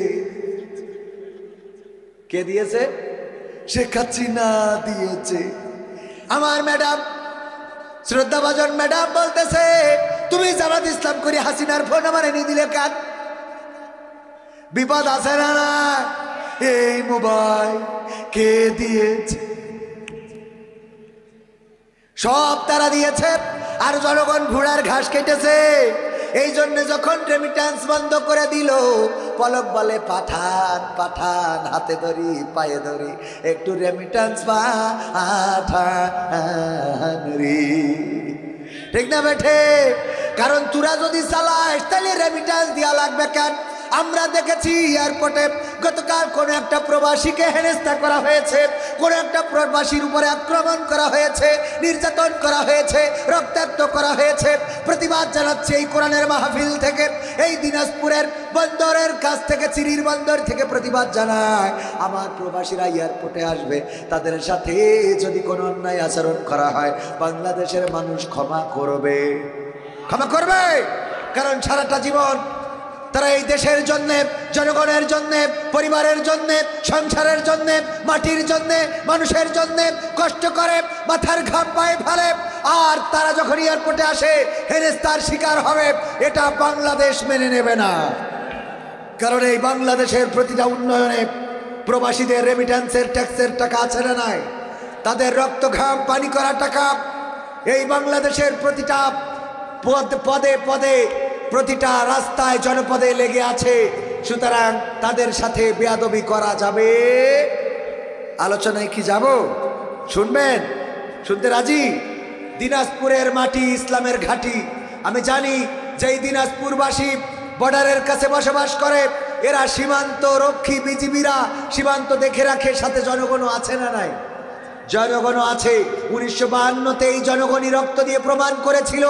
কে দিয়েছে? শেখ হাসিনা দিয়েছে। আমার ম্যাডাম, শ্রদ্ধাভাজন ম্যাডাম বলতেছে তুমি জামাত ইসলাম করে হাসিনার ফোন আমার এনে দিলে কেন? বিপদ আছে না? না, এই মোবাইল কে দিয়েছে? সব তারা দিয়েছে, আর জনগণ ঘোড়ার ঘাস কেটেছে। এই জন্য যখন রেমিট্যান্স বন্ধ করে দিল, পলক বলে পাঠান পাঠান, হাতে ধরি পায়ে ধরি, একটু রেমিট্যান্স পাঠান রে। ঠিক না বেঠে? কারণ তোরা যদি চালাস তাহলে রেমিট্যান্স দেওয়া লাগবে কেন? আমরা দেখেছি এয়ারপোর্টে গতকাল কোন একটা প্রবাসীকে হেনস্থা করা হয়েছে, কোন একটা প্রবাসীর উপরে আক্রমণ করা হয়েছে, নির্যাতন করা হয়েছে, রক্তাক্ত করা হয়েছে। প্রতিবাদ জানাচ্ছে এই কোরআনের মাহফিল থেকে, এই দিনাজপুরের বন্দরের কাছ থেকে, চিরির বন্দর থেকে প্রতিবাদ জানায়। আমার প্রবাসীরা এয়ারপোর্টে আসবে, তাদের সাথে যদি কোনো অন্যায় আচরণ করা হয় বাংলাদেশের মানুষ ক্ষমা করবে, ক্ষমা করবে। কারণ সারাটা জীবন তারা এই দেশের জন্যে, জনগণের জন্যে, পরিবারের জন্যে, সংসারের জন্যে, মাটির জন্যে, মানুষের জন্যে কষ্ট করে, মাথার ঘাম পায়ে ফেলে। আর তারা যখন এয়ারপোর্টে আসে হেনস্থার শিকার হবে, এটা বাংলাদেশ মেনে নেবে না। কারণ এই বাংলাদেশের প্রতিটা উন্নয়নে প্রবাসীদের রেমিট্যান্সের ট্যাক্সের টাকা আছে না নাই? তাদের রক্ত ঘাম পানি করা টাকা এই বাংলাদেশের প্রতিটা পদে পদে, প্রতিটা রাস্তায় জনপদে লেগে আছে। সুতরাং তাদের সাথে বেয়াদবি করা যাবে? আলোচনায় কি যাব? শুনবেন? শুনতে রাজি? দিনাজপুরের মাটি ইসলামের ঘাঁটি। আমি জানি যে এই দিনাজপুরবাসী বর্ডারের কাছে বসবাস করে, এরা সীমান্ত রক্ষী, বিজিবিরা সীমান্ত দেখে রাখে, সাথে জনগণও আছে না নাই? জনগণও আছে। 1952-তে এই জনগণই রক্ত দিয়ে প্রমাণ করেছিল,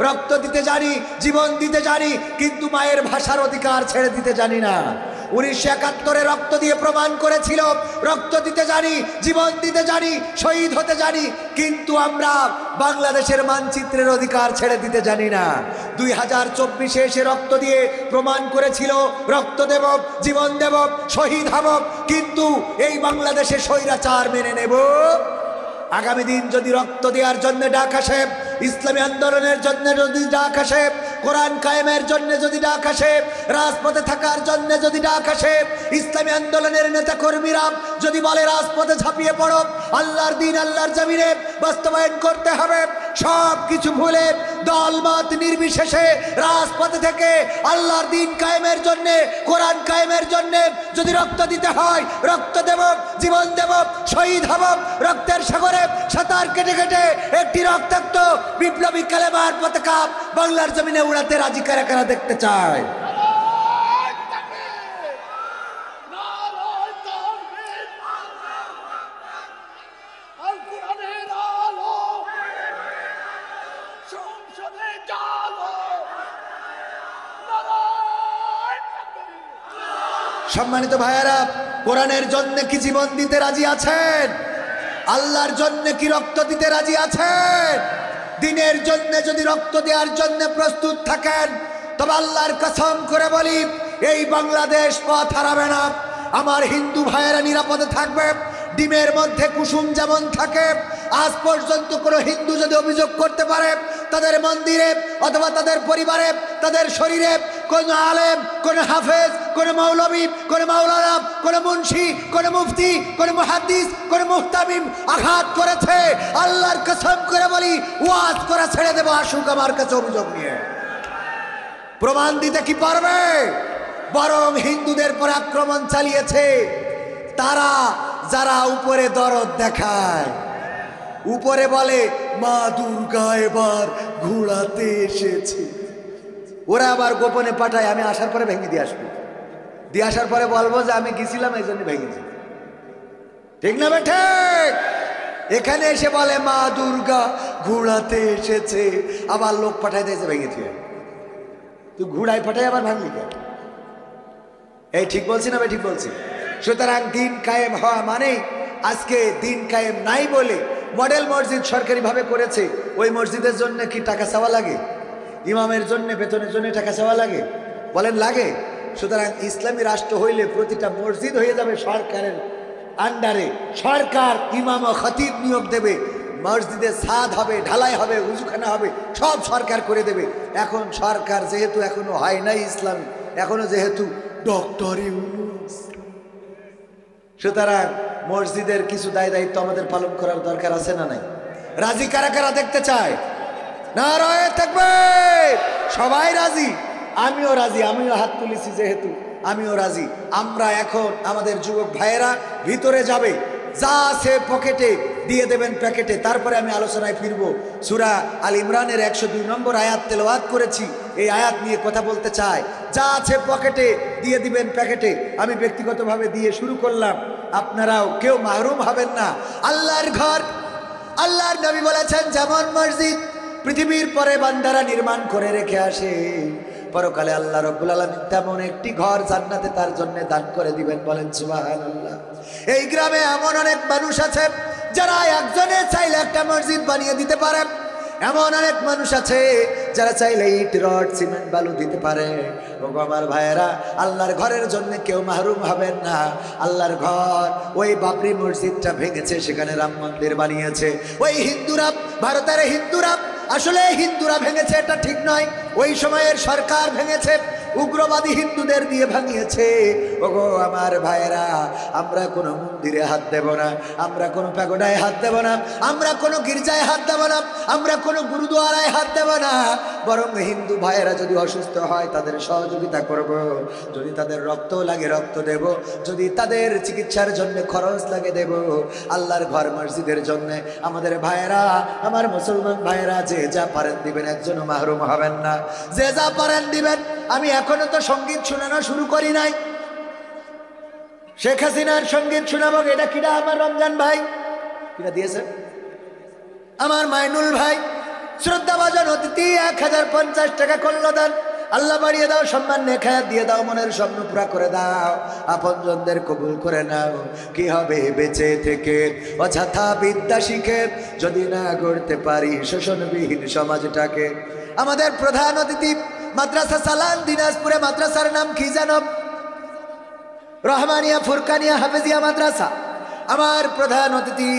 রক্ত দিতে জানি, জীবন দিতে জানি, কিন্তু মায়ের ভাষার অধিকার ছেড়ে দিতে জানি না। 1971-এ রক্ত দিয়ে প্রমাণ করেছিল, রক্ত দিতে জানি, জীবন দিতে জানি, শহীদ হতে জানি, কিন্তু আমরা বাংলাদেশের মানচিত্রের অধিকার ছেড়ে দিতে জানি না। 2024-এ এসে রক্ত দিয়ে প্রমাণ করেছিল রক্ত দেব, জীবন দেব, শহীদ হব, কিন্তু এই বাংলাদেশে স্বৈরাচার মেনে নেব। আগামী দিন যদি রক্ত দেওয়ার জন্য ডাক আসে, ইসলামী আন্দোলনের জন্য যদি ডাক আসে, কোরআন কায়েমের জন্য যদি ডাক আসে, রাজপথে থাকার জন্য যদি ডাক আসে, ইসলামী আন্দোলনের নেতা কর্মীরা যদি বলে রাজপথে ঝাঁপিয়ে পড়ো, আল্লাহর দিন আল্লাহর জমিনে বাস্তবায়ন করতে হবে, সব কিছু ভুলে দলমত নির্বিশেষে রাজপথে থেকে আল্লাহর দিন কায়েমের জন্য, কোরআন কায়েমের জন্য যদি রক্ত দিতে হয়, রক্ত দেব, জীবন দেব, শহীদ হব, রক্তের সাগরে সাঁতার কেটে কেটে একটি রক্তাক্ত বিপ্লবী কালেমার পতাকা বাংলার জমিনে উড়াতে রাজি কারা কারা দেখতে চায়? সম্মানিত ভাইয়েরা, কোরআনের জন্য কি জীবন দিতে রাজি আছেন? আল্লাহর জন্য কি রক্ত দিতে রাজি আছেন? দিনের জন্য যদি রক্ত দেওয়ার জন্য প্রস্তুত থাকেন, তবে আল্লাহর কসম করে বলি এই বাংলাদেশ পথ হারাবে না। আমার হিন্দু ভাইয়েরা নিরাপদে থাকবে। ডিমের মধ্যে কুসুম যেমন থাকে, আজ পর্যন্ত কোনো হিন্দু যদি অভিযোগ করতে পারে তাদের মন্দিরে অথবা তাদের পরিবারে, তাদের শরীরে কোন আলেম, কোন হাফেজ, কোন মৌলবী, কোন মাওলানা, কোন মুন্সি, কোন মুফতি, কোন মুহাদ্দিস, কোন মুহতামিম আঘাত করেছে, আল্লাহর কসম করে বলি ওয়াজ করে ছেড়ে দেবো। আসুক আমার কাছে অভিযোগ নিয়ে, প্রমাণ দিতে কি পারবে? বরং হিন্দুদের পর আক্রমণ চালিয়েছে তারা, যারা উপরে দরদ দেখায়, উপরে বলে মা দুর্গা এবার ঘোরাতে এসেছে, ওরা আবার গোপনে পাঠায় আমি আসার পরে ভেঙে দিয়ে আসবো, দিয়ে আসার পরে বলবো যে আমি গেছিলাম এই জন্য ভেঙেছি। ঠিক না বেঠে? এখানে এসে বলে মা দুর্গা ঘোরাতে এসেছে, আবার লোক পাঠায় দিয়েছে ভেঙেছে। তুই ঘুরাই পাঠায় আবার ভাঙলি কেন? এই ঠিক বলছি না ভাই? ঠিক বলছি। সুতরাং দিন কায়েম হওয়া মানে আজকে দিন কায়েম নাই বলে মডেল মসজিদ সরকারিভাবে করেছে, ওই মসজিদের জন্য কি টাকা চাওয়া লাগে? ইমামের জন্য বেতনের জন্য টাকা চাওয়া লাগে? বলেন লাগে? সুতরাং ইসলামী রাষ্ট্র হইলে প্রতিটা মসজিদ হয়ে যাবে সরকারের আন্ডারে, সরকার ইমাম ও খতিব নিয়োগ দেবে, মসজিদে ছাদ হবে, ঢালাই হবে, উজুখানা হবে, সব সরকার করে দেবে। এখন সরকার যেহেতু এখনো হয় নাই ইসলামী, এখনো যেহেতু ডক্টর ইউনূস, সুতরাং মসজিদের কিছু দায় দায়িত্ব আমাদের পালন করার দরকার আছে না নাই? রাজি কারা কারা দেখতে চায়? নারায়ে তাকবীর! সবাই রাজি, আমিও রাজি, আমিও হাত তুলেছি যেহেতু আমিও রাজি। আমরা এখন আমাদের যুবক ভাইয়েরা ভিতরে যাবে, যা আছে পকেটে দিয়ে দেবেন প্যাকেটে, তারপরে আমি আলোচনায় ফিরব। সূরা আল ইমরানের 102 নম্বর আয়াত তেলাওয়াত করেছি, এই আয়াত নিয়ে কথা বলতে চাই। যা আছে পকেটে দিয়ে দিবেন প্যাকেটে, আমি ব্যক্তিগতভাবে দিয়ে শুরু করলাম, আপনারাও কেউ মাহরুম হবেন না। আল্লাহর ঘর, আল্লাহর নবী বলেছেন যেমন মসজিদ পৃথিবীর পরে বান্দারা নির্মাণ করে রেখে আসে, পরকালে আল্লাহ রাব্বুল আলামিন তেমন একটি ঘর জান্নাতে তার জন্য দান করে দিবেন। বলেন সুবহানাল্লাহ। এই গ্রামে এমন অনেক মানুষ আছে যারা একজনে চাইলে একটা মসজিদ বানিয়ে দিতে পারে, এমন অনেক মানুষ আছে যারা চাইলে ইট রড সিমেন্ট বালু দিতে পারে। ও আমার ভাইয়েরা, আল্লাহর ঘরের জন্য কেউ মাহরুম হবেন না। আল্লাহর ঘর, ওই বাবরি মসজিদটা ভেঙেছে, সেখানে রাম মন্দির বানিয়েছে ওই হিন্দুরা, ভারতের হিন্দুরা। আসলে হিন্দুরা ভেঙেছে এটা ঠিক নয়, ওই সময়ের সরকার ভেঙেছে, উগ্রবাদী হিন্দুদের দিয়ে ভাঙিয়েছে। ওগো আমার ভাইয়েরা, আমরা কোনো মন্দিরে হাত দেব না, আমরা কোনো প্যাগোডায় হাত দেব না, আমরা কোনো গির্জায় হাত দেব না, আমরা কোনো গুরুদুয়ারায় হাত দেব না। বরং হিন্দু ভাইয়েরা যদি অসুস্থ হয় তাদের সহযোগিতা করব, যদি তাদের রক্ত লাগে রক্ত দেব, যদি তাদের চিকিৎসার জন্য খরচ লাগে দেব। আল্লাহর ঘর মসজিদের জন্য আমাদের ভাইয়েরা, আমার মুসলমান ভাইয়েরা যে যা পারেন দিবেন, একজনও মাহরুম হবেন না, যে যা পারেন দিবেন। আমি এখনো তো সঙ্গীত শোনানো শুরু করি নাই, শেখ হাসিনার সঙ্গীত শোনাবো। এটা কিনা আমার রমজান ভাই কিনা দিয়েছে, আমার মাইনুল ভাই শ্রদ্ধাভাজন অতিথি 1050 টাকা করলো দান। আল্লাহ বাড়িয়ে দাও, সম্মান নেখায়াত দিয়ে দাও, মনের স্বপ্ন পুরা করে দাও, আপনজনদের কবুল করে নাও। কি হবে বেঁচে থেকে অযথা বিদ্যা শিখে, যদি না গড়তে পারি শোষণবিহীন সমাজটাকে। আমাদের প্রধান অতিথি মাদ্রাসা সালান দিনাজপুরে, মাদ্রাসার নাম কি জানো? রহমানিয়া ফুরকানিয়া হাফেজিয়া মাদ্রাসা। আমার প্রধান অতিথি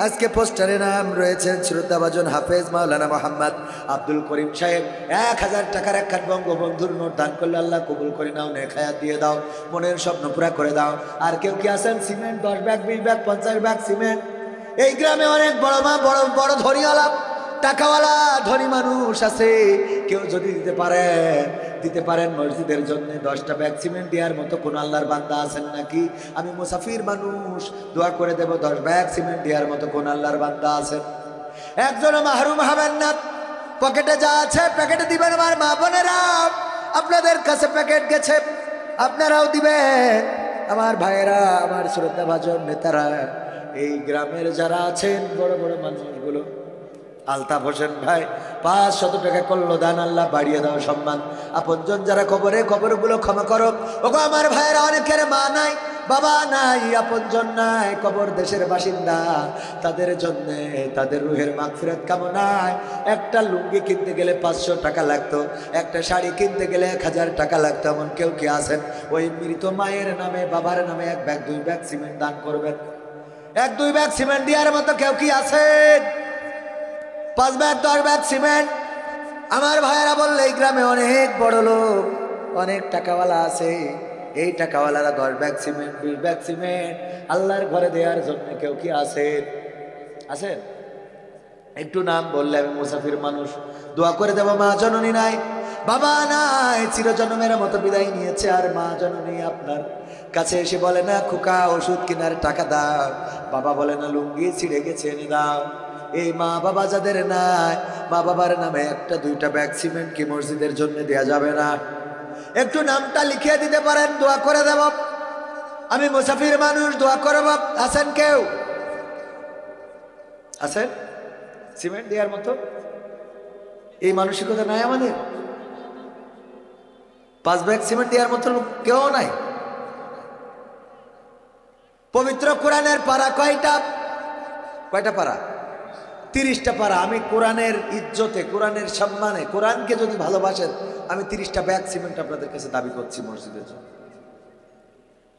আজকে পোস্টারে নাম রয়েছেন শ্রদ্ধাভাজন হাফেজ মাওলানা মোহাম্মদ আব্দুল করিম সাহেব। 1000 টাকার এক বঙ্গবন্ধুর নোট দান করলে আল্লাহ কবুল করে নাও, নেখায়াত দিয়ে দাও, মনের স্বপ্ন পুরা করে দাও। আর কেউ কি আছেন? Cement 10 bag, 20 bag, 50 bag cement. এই গ্রামে অনেক বড় মা, বড় বড় ধনীওয়ালা, টাকাওয়ালা ধনী মানুষ আছে, কেউ যদি দিতে পারেন মসজিদের জন্য 10টা ব্যাগ সিমেন্ট দেওয়ার মতো কোন আল্লাহর বান্দা আছেন নাকি? আমি মুসাফির মানুষ, দোয়া করে দেব 10 ব্যাগ সিমেন্ট দেওয়ার মতো কোন আল্লাহর বান্দা আছেন? একজনও মাহরুম হবেন না। পকেটে যা আছে প্যাকেটে দিবেন। আমার মা বোনেরা, আপনাদের কাছে প্যাকেট গেছে, আপনারাও দিবেন। আমার ভাইয়েরা, আমার শ্রদ্ধাভাজন নেতারা, এই গ্রামের যারা আছেন বড় বড় মানুষগুলো, আলতাফ হোসেন ভাই 500 টাকা করলো দান, আল্লাহ বাড়িয়ে দাও সম্মান। আপনজন যারা কবরে, কবরগুলো ক্ষমা করো। ওগো আমার ভাইয়েরা, অনেকের মা নাই, বাবা নাই, আপনজন নাই, কবর দেশের বাসিন্দা, তাদের জন্য তাদের রুহের মাগফিরাত কামনায় একটা লুঙ্গি কিনতে গেলে 500 টাকা লাগতো, একটা শাড়ি কিনতে গেলে 1000 টাকা লাগতো। এমন কেউ কি আছেন ওই মৃত মায়ের নামে বাবার নামে 1 ব্যাগ 2 ব্যাগ সিমেন্ট দান করবেন? 1-2 ব্যাগ সিমেন্ট দেওয়ার মতো কেউ কি আছেন? 5 ব্যাগ 10 ব্যাগ সিমেন্ট। আমার ভাইয়েরা বললে এই গ্রামে অনেক বড় লোক, অনেক টাকাওয়ালা আছে, এই টাকাওয়ালারা 10 ব্যাগ সিমেন্ট 20 ব্যাগ সিমেন্ট আল্লাহর ঘরে দেওয়ার জন্য কেউ কি আছেন? আছেন? একটু নাম বললে আমি মুসাফির মানুষ, দোয়া করে দেব। মা জননী নাই, বাবা নাই, চিরজন্মের মতো বিদায় নিয়েছে, আর মা জননী আপনার কাছে এসে বলে না খোকা ওষুধ কেনার টাকা দাও, বাবা বলে না লুঙ্গি ছিঁড়ে গেছে এনে দাও। এই মা বাবা যাদের নাই, মা বাবার নামে 1-2টা ব্যাগ সিমেন্ট কি মসজিদের জন্য দেয়া যাবে না? একটু নামটা লিখিয়ে দিতে পারেন, দোয়া করে দেব। আমি মুসাফির মানুষ, দোয়া করব। আছেন কেউ? আছেন সিমেন্ট দেওয়ার মতো? এই মানসিকতা নাই আমাদের। 5 ব্যাগ সিমেন্ট দেওয়ার মতো কেউ নাই। পবিত্র কোরআনের পারা কয়টা? কয়টা পারা? 30টা পারা। আমি কোরআনের ইজ্জতে, কোরআনের সম্মানে, কোরআনকে যদি ভালোবাসেন, আমি 30টা ব্যাগ সিমেন্ট আপনাদের কাছে দাবি করছি মসজিদের জন্য।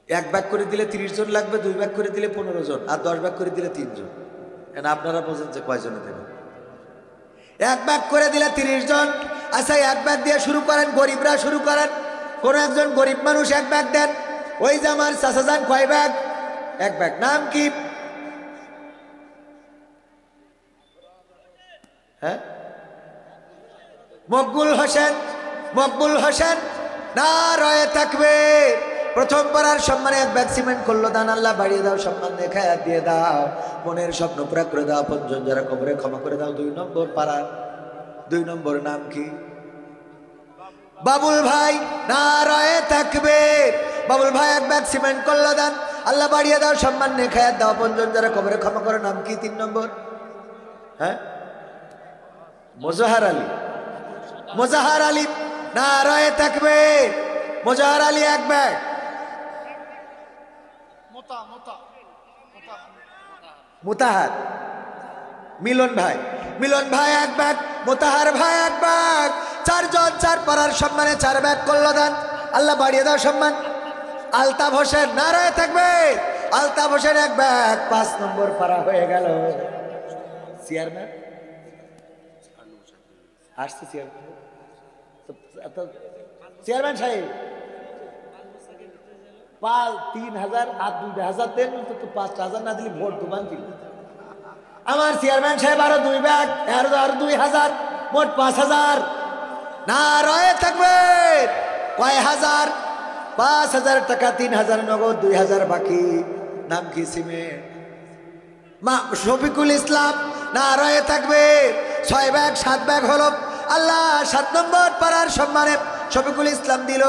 1 ব্যাগ করে দিলে 30 জন লাগবে, 2 ব্যাগ করে দিলে 15 জন, আর 10 ব্যাগ করে দিলে 3 জন। আপনারা বোঝেন যে কয়জনে দেবেন? 1 ব্যাগ করে দিলে 30 জন। আচ্ছা 1 ব্যাগ দিয়ে শুরু করেন, গরিবরা শুরু করেন। কোন একজন গরিব মানুষ 1 ব্যাগ দেন। ওই যে আমার চাচা যান কয় ব্যাগ? 1 ব্যাগ। নাম কি? হ্যাঁ, মকবুল হোসেন। মকবুল হোসেন না রয়ে থাকবে। প্রথম পাড়ার সম্মানে 1 ব্যাগ সিমেন্ট করলো দান। আল্লাহ বাড়িয়ে দাও, সম্মান দেখায় দিয়ে দাও, মনের স্বপ্ন পুরা করে দাও, আপনজন যারা কবরে ক্ষমা করে দাও। 2 নম্বর পাড়ার 2 নম্বর নাম কি? বাবুল ভাই না রয়ে থাকবে। বাবুল ভাই 1 ব্যাগ সিমেন্ট করলো দান। আল্লাহ বাড়িয়ে দাও, সম্মান দেখায় দাও, আপনজন যারা কবরে ক্ষমা করে। নাম কি 3 নম্বর? হ্যাঁ, মোজাহার আলী। মোজাহার আলী না রয়ে থাকবে। মোজাহার আলী 1 ব্যাগ। মুতাহার। মিলন ভাই। মিলন ভাই 1 ব্যাগ। মুতাহার ভাই 1 ব্যাগ। 4 জন 4 পাড়ার সম্মানে 4 ব্যাগ করলো দান। আল্লাহ বাড়িয়ে দাও সম্মান। আলতাফ হোসেন না রয়ে থাকবে। আলতাফ হোসেন 1 ব্যাগ। 5 নম্বর পাড়া হয়ে গেল। চেয়ারম্যান আসছে। চেয়ারম্যান সাহেব 3000 আর 2000 দেন, 5000 না দিলে ভোট দোকান দিল। আমার চেয়ারম্যান সাহেব আরো 2 ব্যাগ, আর 2000, মোট 5000 না রয়ে থাকবে। কয় হাজার? 5000 টাকা, 3000 নগদ, 2000 বাকি। নাম কি? সিমেন্ট। মা শফিকুল ইসলাম না রয়ে থাকবে। 6 ব্যাগ 7 ব্যাগ হলো। আল্লাহ 7 নম্বর পাড়ার সম্মানে শফিকুল ইসলাম দিল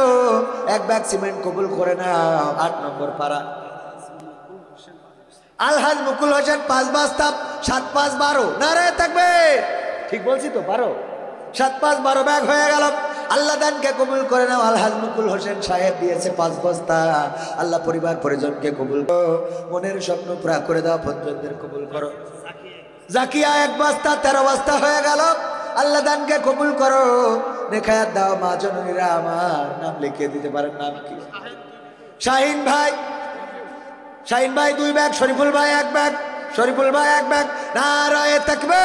1 ব্যাগ সিমেন্ট কবুল করে নাও। 8 নম্বর পাড়া আলহাজ মুকুল হোসেন 5 বস্তা। 7 5 12 না রয়ে থাকবে। ঠিক বলছি তো? 12 7 5 12 ব্যাগ হয়ে গেল। আল্লাহ দানকে কবুল করে নাও। আলহাজ মুকুল হোসেন সাহেব দিয়েছে 5 বস্তা। আল্লাহ পরিবার পরিজনকে কবুল করো, মনের স্বপ্ন পুরা করে দাও, পঞ্চমদের কবুল করো। জাকিয়া 1 বস্তা, 13 বস্তা হয়ে গেল। আল্লাহ দানকে কবুল করো, নেখায়াত দাও। মা জননীরা আমার নাম লিখিয়ে দিতে পারেন। নাম কি? শাহিন ভাই। শাহিন ভাই 2 ব্যাগ। শরীফুল ভাই 1 ব্যাগ। শরীফুল ভাই 1 ব্যাগ না রয়ে থাকবে।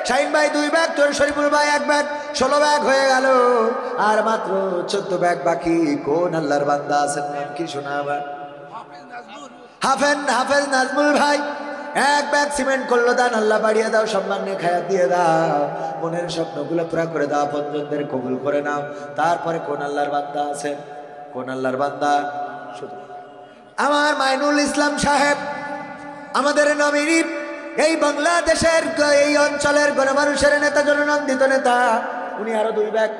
শাহিন ভাই 2 ব্যাগ, তোর শরীফুল ভাই 1 ব্যাগ। 16 ব্যাগ হয়ে গেল। আর মাত্র 14 ব্যাগ বাকি। কোন আল্লাহর বান্দা আছেন? নাম কি শোনা আবার? হাফেজ নাজমুল ভাই 1 ব্যাগ সিমেন্ট করলো দান। আল্লাহ বাড়িয়ে দাও, সম্মান খায়াত দিয়ে দাও, মনের স্বপ্নগুলো পুরা করে দাও, পঞ্চমদের কবুল করে নাও। তারপরে কোন আল্লাহর বান্দা আছেন? কোন আল্লাহর বান্দা? শুধু আমার মাইনুল ইসলাম সাহেব, আমাদের নবীর, এই বাংলাদেশের এই অঞ্চলের গণমানুষের নেতা, জননন্দিত নেতা। উনি আরো 2 ব্যাগ।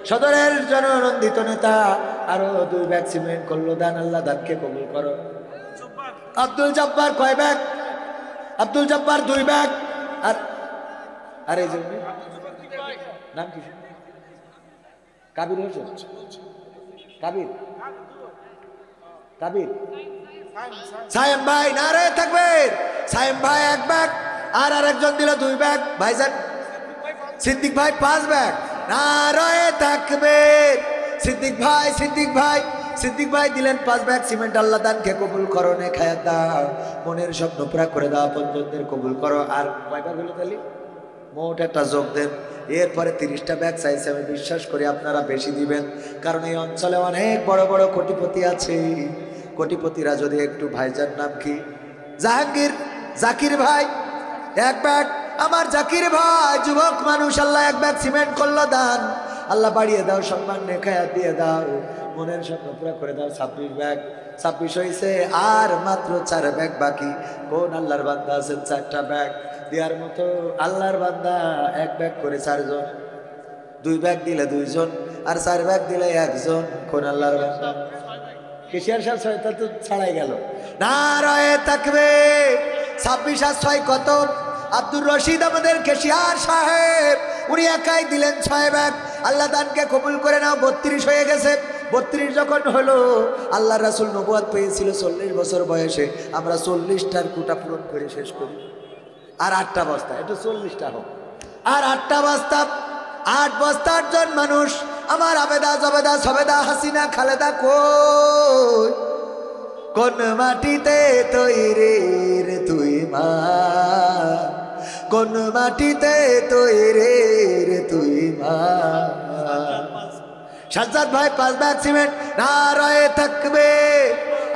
সদরের জননন্দিত নেতা আরো 2 ব্যাগ সিমেন্ট করলো দান। আল্লাহ দানকে কবুল করো। আব্দুল জব্বার কয় ব্যাগ? আব্দুল জব্বার 2 ব্যাগ। আর এই যে নাম কি? কাবির হোসেন। কাবির কাবির সায়েম ভাই নারে তাকবীর। সায়েম ভাই 1 ব্যাগ, আর আরেকজন দিল 2 ব্যাগ। ভাইজান সিদ্দিক ভাই 5 ব্যাগ। নারে তাকবীর। সিদ্দিক ভাই দিলেন 5 ব্যাগ সিমেন্ট। আল্লাহ দানকে কবুল করো, নে খায়াত দাও, মনের স্বপ্ন পুরা করে দাও, আপনজনদের কবুল করো। আর কয় ব্যাগ হলো তাহলে? মোট একটা যোগ দেন। এরপরে 30টা ব্যাগ চাইছে। আমি বিশ্বাস করি আপনারা বেশি দিবেন, কারণ এই অঞ্চলে অনেক বড় বড় কোটিপতি আছে। কোটিপতিরা যদি একটু, ভাইজান নাম কি? জাহাঙ্গীর, জাকির ভাই 1 ব্যাগ। আমার জাকির ভাই যুবক মানুষ, আল্লাহ 1 ব্যাগ সিমেন্ট করলো দান। আল্লাহ বাড়িয়ে দাও, সম্মান নেখায়াত দিয়ে দাও, মনের স্বপ্ন পুরো করে দাও। 26 ব্যাগ, 26 হয়েছে, আর মাত্র 4 ব্যাগ বাকি। কোন আল্লাহর বান্দা আছেন 4টা ব্যাগ দেওয়ার মতো? আল্লাহর বান্দা 1 ব্যাগ করে 4 জন, 2 ব্যাগ দিলে 2 জন, আর 4 ব্যাগ দিলে 1 জন। কোন আল্লাহর বান্দা? কেশিয়ার সাহেব 6টা তো ছাড়াই গেল। নারায়ে তাকবীর। 26 আর 6 কত? আব্দুর রশিদ আমাদের কেশিয়ার সাহেব, উনি একাই দিলেন 6 ব্যাগ। আল্লাহ দানকে কবুল করে নাও। 32 হয়ে গেছে। 32 যখন হলো, আল্লাহ রাসূল নবুয়ত পেয়েছিল 40 বছর বয়সে। আমরা 40টার কোটা পূরণ করে শেষ করি। আর 8টা বস্তা, এটা 40টা হোক। আর 8টা বস্তা, 8 বস্তা 8 জন মানুষ। আমার আবেদা জবেদা সবেদা হাসিনা খালেদা কই? কোন মাটিতে তৈরি রে তুই মা? কোন মাটিতে তৈরি রে তুই মা? সাজ্জাদ ভাই 5 ব্যাগ সিমেন্ট। নারায়ে তাকবীর।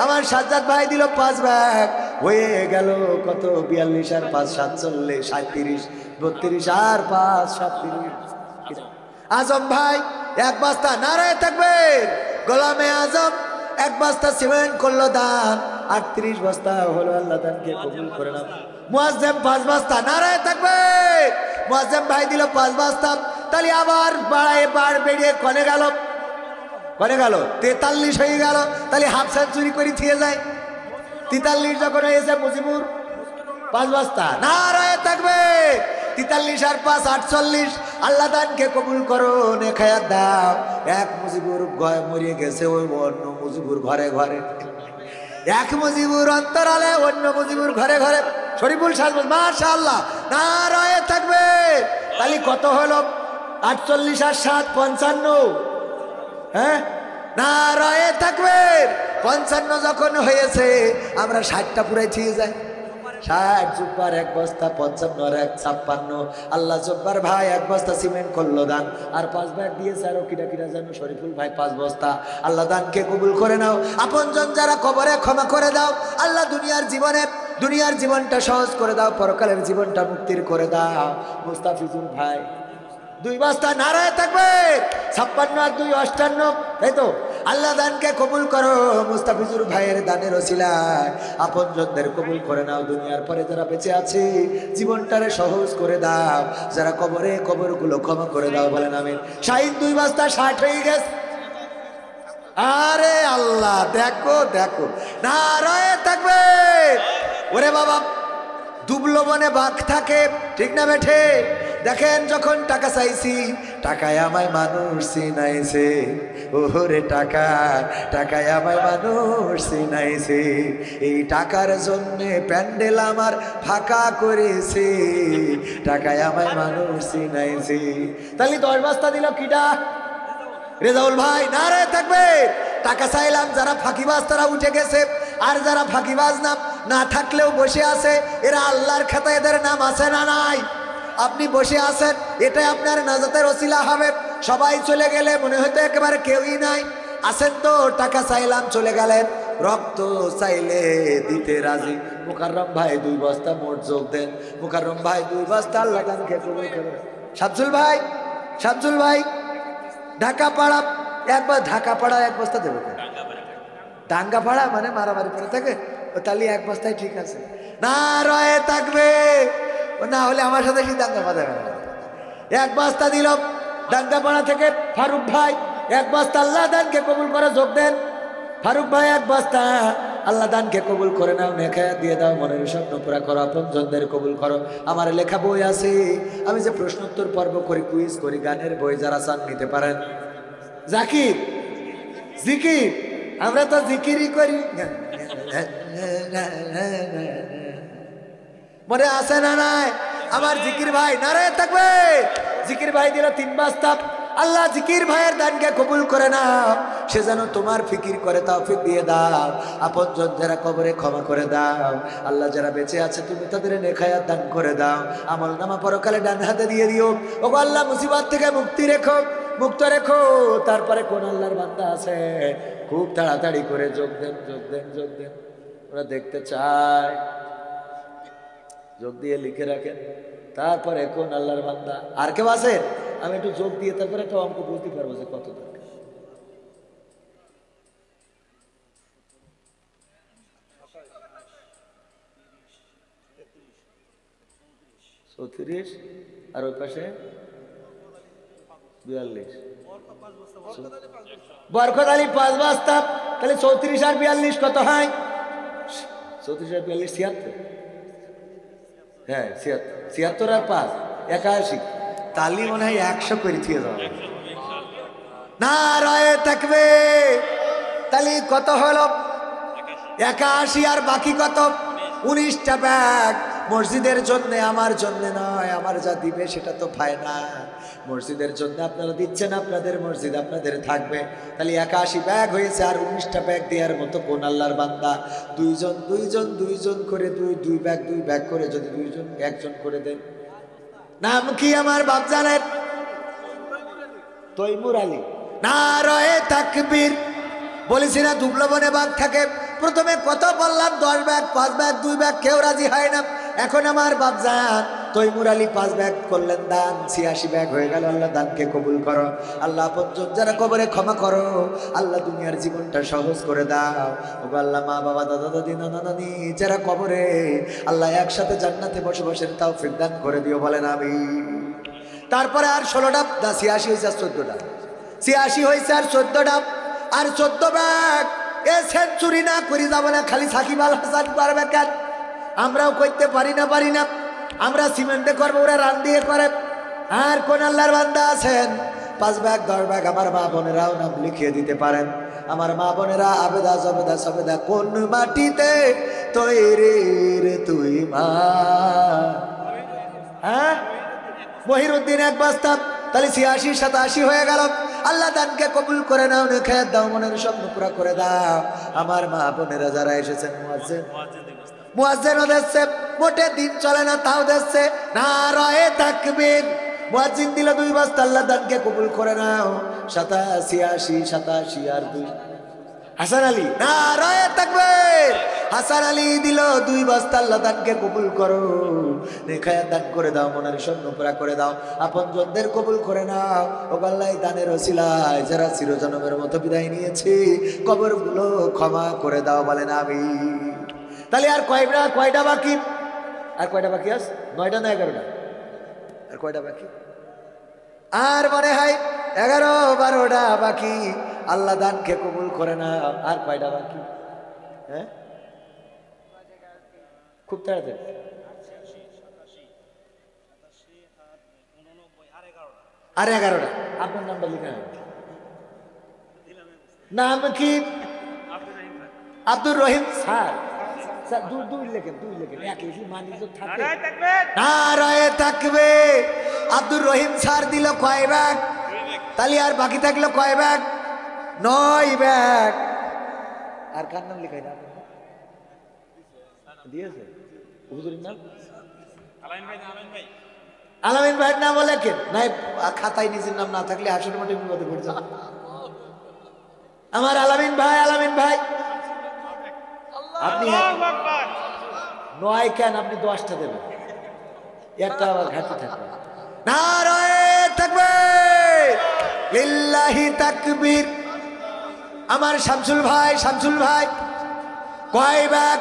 আমার সাজ্জাদ ভাই দিল 5 ব্যাগ। হয়ে গেল কত? 42 আর 5 47, 37, 32 আর 5 37। আজম ভাই 1 বস্তা। নারায়ে তাকবীর। গোলামে আজম 1 বস্তা সিমেন্ট করলো দান। 38 বস্তা হলো। আল্লাহ দানকে কবুল করে নাও। মুয়াজ্জেম 5 বস্তা। নারায়ে তাকবীর। মুয়াজ্জেম ভাই দিল 5 বস্তা। তাহলে আবার বেরিয়ে কনে গেল? 43 হয়ে গেল। তাহলে হাফ সেঞ্চুরি করে থিয়ে যায়। 43 যখন হয়েছে, মুজিবুর 5 বস্তা। নারায়ে তাকবীর। 43 আর 5 48। আল্লাহ দানকে কবুল করো, নে খায়াত দাও। 1 মুজিবুর মরিয়ে গেছে, ওই অন্য মুজিবুর ঘরে ঘরে। 1 মুজিবুর অন্তরালে, অন্য মুজিবুর ঘরে ঘরে। শরীফুল সাহেব মাশাআল্লাহ। নারায়ে তাকবীর। তাহলে কত হলো? 48 আর 7 55। হ্যাঁ, নারায়ে তাকবীর। 55 যখন হয়েছে, আমরা 60টা পুরাই থিয়ে যাই। 60 জুব্বার 1 বস্তা, 55 আর 1 56। আল্লাহ জব্বার ভাই 1 বস্তা সিমেন্ট করলো দান, আর 5 ব্যাগ দিয়েছে। আরো কিটা জানো? শরীফুল ভাই 5 বস্তা। আল্লাহ দানকে কবুল করে নাও। আপনজন যারা কবরে ক্ষমা করে দাও। আল্লাহ দুনিয়ার জীবনটা সহজ করে দাও, পরকালের জীবনটা মুক্তির করে দাও। মুস্তাফিজুল ভাই 2 বস্তা। নারায়ে তাকবীর। 56 আর 2 58, তাই তো? আল্লাহ দানকে কবুল করো। মুস্তাফিজুর ভাইয়ের দানের ওসিলায় আপনজনদের কবুল করে নাও। দুনিয়ার পরে যারা বেঁচে আছে, জীবনটারে সহজ করে দাও। যারা কবরগুলো ক্ষমা করে দাও, বলেন আমিন। শাহিদ 2 বস্তা 60 হয়ে গেছে। আরে আল্লাহ, দেখো দেখো। নারায়ে তাকবীর। ওরে বাবা, দুবলো বনে বাঘ থাকে, ঠিক না বেঠে? দেখেন, যখন টাকা চাইছি, টাকায় আমায় মানুষ চিনাইছে। ওরে টাকায় আমায় মানুষ চিনাইছে। এই টাকার জন্যে প্যান্ডেল আমার ফাঁকা করেছে। টাকায় আমায় মানুষ চিনাইছে। তাহলে 10 বস্তা দিল কিডা? রেজাউল ভাই। নারায়ে তাকবীর। টাকা চাইলাম, যারা ফাঁকিবাজ তারা উঠে গেছে, আর যারা ফাঁকিবাজ না থাকলেও বসে আছে, এরা আল্লাহর খাতায় এদের নাম আছে না নাই? আপনি বসে আছেন, এটাই আপনার নাজাতের ওসিলা হবে। সবাই চলে গেলে মনে হয়তো একেবারে কেউই নাই। আছেন তো, টাকা চাইলাম চলে গেলেন। রক্ত চাইলে দিতে রাজি। মুকাররম ভাই 2 বস্তা মোট যোগ দেন। মুকাররম ভাই 2 বস্তা। আল্লাহ দানকে কবুল করুন। শামসুল ভাই ঢাকাপাড়া 1 বস্তা দেবো। দাঙ্গাপাড়া মানে মারামারি করে থাকে, তাহলে 1 বস্তায় ঠিক আছে। নারায়ে তাকবীর। না হলে আমার সাথে কি দাঙ্গা বাঁধাবে? 1 বস্তা দিল দাঙ্গাপাড়া থেকে ফারুক ভাই। 1 বস্তা। আল্লাহ দানকে কবুল করে যোগ দেন। ফারুক ভাই 1 বস্তা। আল্লাহ দানকে কবুল করে নাও, নেখায়াত দিয়ে দাও, মনের স্বপ্ন পুরা করো, আপনজনদের কবুল করো। আমার লেখা বই আছে, আমি যে প্রশ্নোত্তর পর্ব করি, কুইজ করি, গানের বই যারা চান নিতে পারেন। জাকির, জিকির, আমরা তো জিকিরই করি। মনে আছে না নাই আমার জিকির ভাই? নারায়ে তাকবীর। জিকির ভাই দিল 3 বাস্তা। আল্লাহ জিকির ভাইয়ের দানকে কবুল করে নাও, সে যেন তোমার ফিকির করে তৌফিক দিয়ে দাও। আপনজন যারা কবরে ক্ষমা করে দাও। আল্লাহ যারা বেঁচে আছে তুমি তাদের নেখায়াত দান করে দাও। আমল নামা পরকালে ডান হাতে দিয়ে দিও। ওগো আল্লাহ মুসিবত থেকে মুক্তি রেখো, মুক্ত রেখো। তারপরে কোন আল্লাহর বান্দা আছে খুব তাড়াতাড়ি করে যোগ দেন, যোগ দেন, যোগ দেন, ওরা দেখতে চায়। যোগ দিয়ে লিখে রাখেন। তারপরে কোন আল্লাহর বান্দা আর কেউ আছে? আমি একটু যোগ দিয়ে তারপরে একটা অঙ্ক বুঝতে পারবো যে কত দরকার। 34 আর ওই পাশে 42। বরকত আলী 5 বস্তা। তাহলে 34 আর 42 কত হয়? 34 আর 42 76। হ্যাঁ 76 আর 5 81। তালি মনে হয় 100 করে দিয়ে দাও। নারায়ে তাকবীর। তালি কত হলো? 81 আর বাকি কত? 19টা ব্যাগ। মসজিদের জন্য, আমার জন্য নয়। আমার যা দিবে সেটা তো পায় না। মসজিদের জন্য আপনারা দিচ্ছেন, আপনাদের মসজিদ আপনাদের থাকবে। তাহলে 81 ব্যাগ হয়েছে। আর 19টা ব্যাগ দেওয়ার মতো কোন আল্লাহর বান্দা? দুইজন করে দুই ব্যাগ করে যদি একজন করে দেন। নাম কি আমার বাপজানের? তৈমুর আলী। নারায়ে তাকবীর। বলেছি না দুবলবনে বাঘ থাকে। প্রথমে কত বললাম? 10 ব্যাগ, 5 ব্যাগ, 2 ব্যাগ, কেউ রাজি হয় না। এখন আমার বাপজান তৈমুর আলী 5 ব্যাগ করলেন দান, 86 ব্যাগ হয়ে গেল। আল্লাহ দানকে কবুল করো। আল্লাহ আপনজন যারা কবরে ক্ষমা করো। আল্লাহ দুনিয়ার জীবনটা সহজ করে দাও। ওগো আল্লাহ মা বাবা দাদা দাদি নানা নানি যারা কবরে, আল্লাহ একসাথে জান্নাতে বসবাসের তৌফিক দান করে দিও, বলেন আমিন। তারপরে আর 16টা, 86 হয়েছে আর 14টা। 86 হয়েছে আর 14টা। আর 14 ব্যাগ। এ সেঞ্চুরি না করি যাবো না, খালি সাকিব আল হাসান পারবে কেন? আমরাও করতে পারি না। আমরা সিমেন্টে করবো, ওরা রান দিয়ে করে। আর কোন আল্লাহর বান্দা আছেন 5 ব্যাগ 10 ব্যাগ? আমার মা বোনেরাও নাম লিখিয়ে দিতে পারেন। আমার মা বোনেরা আবেদা জবেদা সবেদা কোন মাটিতে তৈরি রে তুই মা? হ্যাঁ মহিরুদ্দিন 1 বস্তা। তাহলে 86 87 হয়ে গেল। আল্লাহ দানকে কবুল করে নাও, নেখায়াত দাও, মনের স্বপ্ন পুরা করে দাও। আমার মা বোনেরা যারা এসেছেন মুয়াজ্জিনও দিচ্ছে, মোটে দিন চলে না তাও দিচ্ছে। নারায়ে তাকবীর। মুয়াজ্জিন দিল 2 বস্তা। আল্লাহ দানকে কবুল করে নাও। 87 আর 2 হাসান আলী। নারায়ে তাকবীর। হাসান আলী দিল 2 বস্তা। আল্লাহ দানকে কবুল করো, নেখায়াত দান করে দাও, মনের স্বপ্ন পুরা করে দাও, আপনজনদের কবুল করে নাও। ও আল্লাহ দানের ওসিলায় যারা চিরজনমের মতো বিদায় নিয়েছি কবরগুলো ক্ষমা করে দাও, বলেন আমিন। তাহলে আর কয়টা বাকি? আর কয়টা বাকি আছে? 9টা না 11টা? আর কয়টা বাকি? আর মনে হয় 11-12টা বাকি। আল্লাহ দানকে কবুল করে না। আর কয়টা বাকি? হ্যাঁ খুব তাড়াতাড়ি। আর 11টা। আপনার নামটা লিখা হয়? নাম কি? আব্দুর রহিম স্যার। দুই লেখেন, 1 লিখি মানি তো থাকে। নারায়ে তাকবীর। আব্দুর রহিম স্যার দিল কয় ব্যাগ? তাহলে আর বাকি থাকলো কয় ব্যাগ? 9 ব্যাগ। আর কার নাম লিখাই না দিয়েছে? হুজুরের নাম আলামিন ভাইয়ের নাম লেখেন নাই। খাতায় নিজের নাম না থাকলে হাসির মোটে বিপদে পড়ে যাবে। আমার আলামিন ভাই আপনি 9 কেন? আপনি 10টা দেবেন, একটা আবার ঘাটতি থাকবে। নারায়ে তাকবীর, লিল্লাহি তাকবীর। আমার শামসুল ভাই কয় ব্যাগ?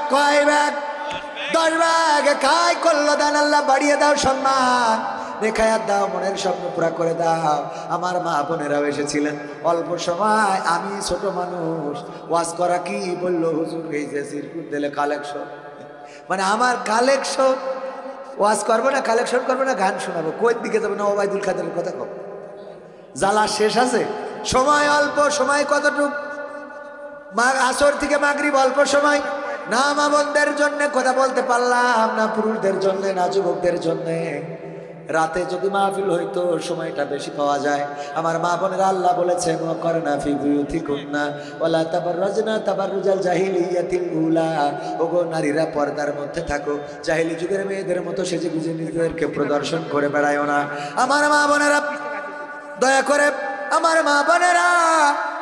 10 ব্যাগ। কাই করলো দান, আল্লাহ বাড়িয়ে দাও সম্মান, নেখায়াত দাও, মনের স্বপ্ন পুরা করে দাও। আমার মা বোনেরাও এসেছিলেন অল্প সময়। আমি ছোট মানুষ, ওয়াজ করা কি বললো হুজুর এই যে সিরকুট দিলে কালেকশন, মানে আমার কালেকশন। ওয়াজ করবো না, কালেকশন করবো না, গান শোনাবো, কোন দিকে যাবো না? ওবায়দুল কাদেরের কথা কব। জ্বালা শেষ আছে, সময় অল্প। সময় কতটুক? আসর থেকে মাগরিব অল্প সময়, না মা বোনদের জন্য কথা বলতে পারলাম না, পুরুষদের জন্য না যুবকদের জন্য। রাতে যদি মাহফিল হইতো সময়টা বেশি পাওয়া যায়। আমার মা বোনেরা আল্লাহ বলেছে ওয়াকরনা ফি বুয়ুতিকুন্না ওয়ালা তাবাররাজনা তাবাররুজাল জাহিলিয়াতিল উলা, ওগো নারীরা পর্দার মধ্যে থাকো, জাহিলি যুগের মেয়েদের মতো সেজে গুজে নিজেদেরকে প্রদর্শন করে বেড়ায়ও না। আমার মা বোনেরা দয়া করে, আমার মা বোনেরা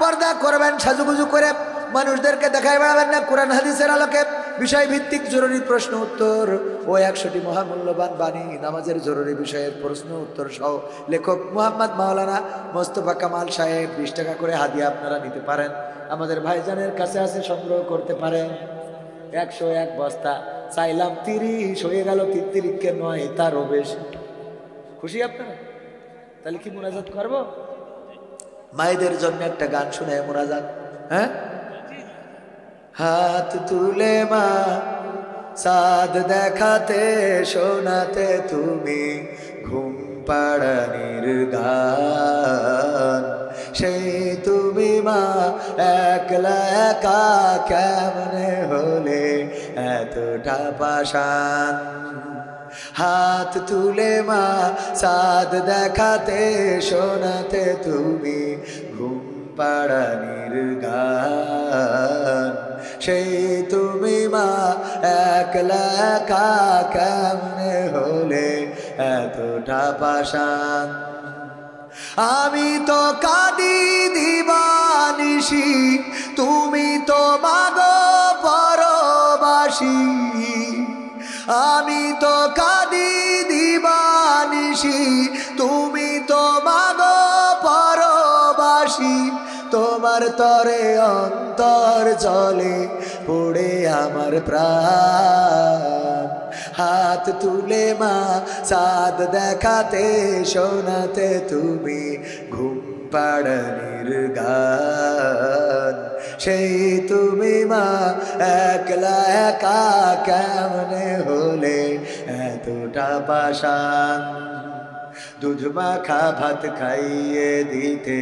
পর্দা করবেন, সাজুগুজু করে মানুষদেরকে দেখায় বেড়াবেন না। কোরআন হাদিসের আলোকে বিষয়ভিত্তিক জরুরি প্রশ্ন উত্তর ও 100টি মহামূল্যবান বাণী নামাজের জরুরি বিষয়ের প্রশ্ন উত্তর সহ লেখক মুহাম্মদ মাওলানা মোস্তফা কামাল সাহেব 20 টাকা করে হাদিয়া আপনারা নিতে পারেন। আমাদের ভাইজানের কাছে আছে, সংগ্রহ করতে পারেন। 101 বস্তা চাইলাম 30 হয়ে গেল, 33 নয় তারও বেশি। খুশি আপনারা? তাহলে কি মুনাজাত করবো? মায়েদের জন্য একটা গান শুনে মুনাজাত। হ্যাঁ, হাত তুলে মা চাঁদ দেখাতে শোনাতে তুমি ঘুম পাড়ানির গান, সেই তুমি মা একলা একা কেমনে হলে এতটা পাষাণ। হাত তুলে মা চাঁদ দেখাতে শোনাতে তুমি ঘুম পাড়ানির গান, সেই তুমি মা একলা একা কেমনে হলে এতটা পাষাণ। আমি তো কাঁদি দিবানিশি, তুমি তো মাগো পরবাসী। আমি তো কাঁদি দিবানিশি, তুমি তো মাগো পরবাসী। তোমার তরে অন্তর জলে পড়ে আমার প্রাণ। হাত তুলে মা চাঁদ দেখাতে শোনাতে তুমি ঘুম পাড়ানির গান, সেই তুমি মা একলা একা কেমনে হলে এতটা পাষাণ। দুধ মাখা ভাত খাইয়ে দিতে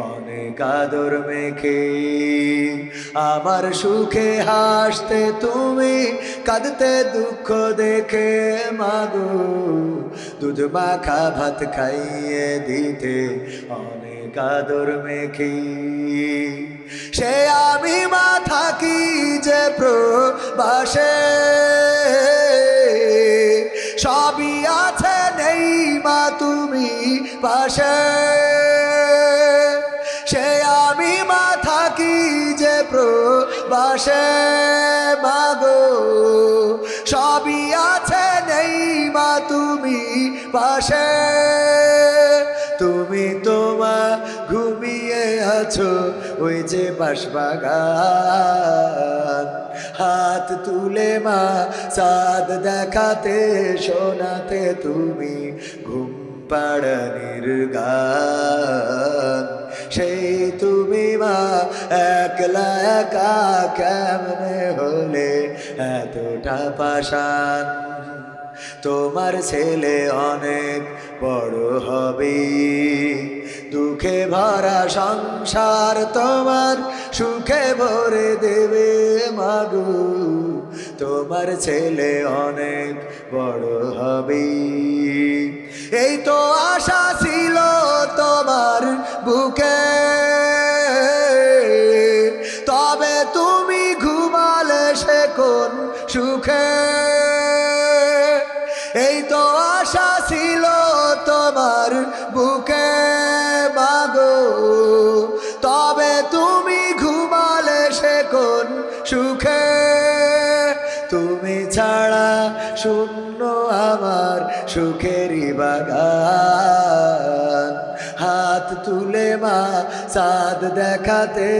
অনেক আদর মেখে, আমার সুখে হাসতে তুমি কাঁদতে দুঃখ দেখে মাগো। দুধ মাখা ভাত খাইয়ে দিতে অনেক আদর মেখে, সে আমি মা থাকি যে প্রবাসে, সবই আছে নেই মা তুমি পাশে। সে আমি মা থাকি যে প্রবাসে মাগো, সবই আছে নেই মা তুমি পাশে। তুমি তোমা ঘুমিয়ে আছো ওই যে বাঁশবাগান, হাত তুলে মা চাঁদ দেখাতে শোনাতে তুমি ঘুম পাড়ানির গান, সেই তুমি মা একলা একা কেমনে হলে এতটা পাষাণ। তোমার ছেলে অনেক বড় হবে, দুঃখে ভরা সংসার তোমার সুখে ভরে দেবে মাগো। তোমার ছেলে অনেক বড় হবে, এই তো আশা ছিল তোমার বুকে, তবে তুমি ঘুমালে সে কোন সুখে। এই তো আশা ছিল তোমার বুকে মাগো, তবে তুমি ঘুমালে সে কোন সুখে। তুমি ছাড়া শূন্য আমার সুখেরই বাগান, হাত তুলে মা চাঁদ দেখাতে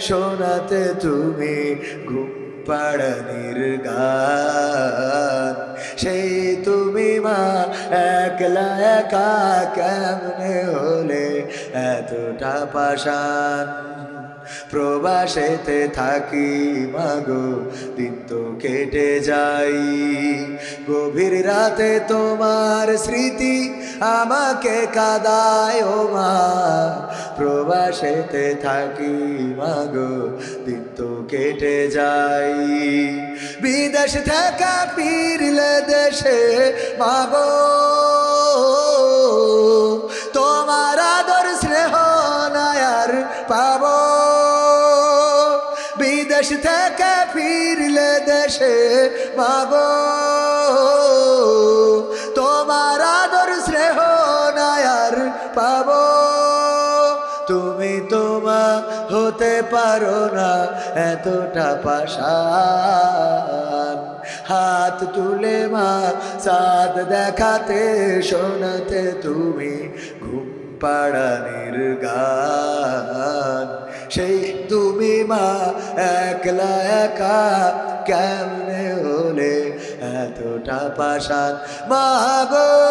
শোনাতে তুমি ঘুম পাড়ানির গান, সেই তুমি মা একলা একা কেমনে হলে এতটা পাষাণ। প্রবাসেতে থাকি মাগো দিন তো কেটে যাই, গভীর রাতে তোমার স্মৃতি আমাকে কাঁদায় ও মা। প্রবাসেতে থাকি মাগো দিন তো কেটে যাই বিদেশ থেকে ফিরলে দেশে মাগো তোমার আদর স্নেহ নায়ার পাবো বিদেশ থেকে ফিরলে দেশে মাগো তোমার আদর স্নেহ নায়ার পাবো তুমি তোমা হতে পারো না এতটা পাষাণ হাত তুলে মা চাঁদ দেখাতে শোনাতে তুমি ঘুম পাড়ানির গান সেই তুমি মা একলা একা কেমনে হলে এতটা পাষাণ মা গো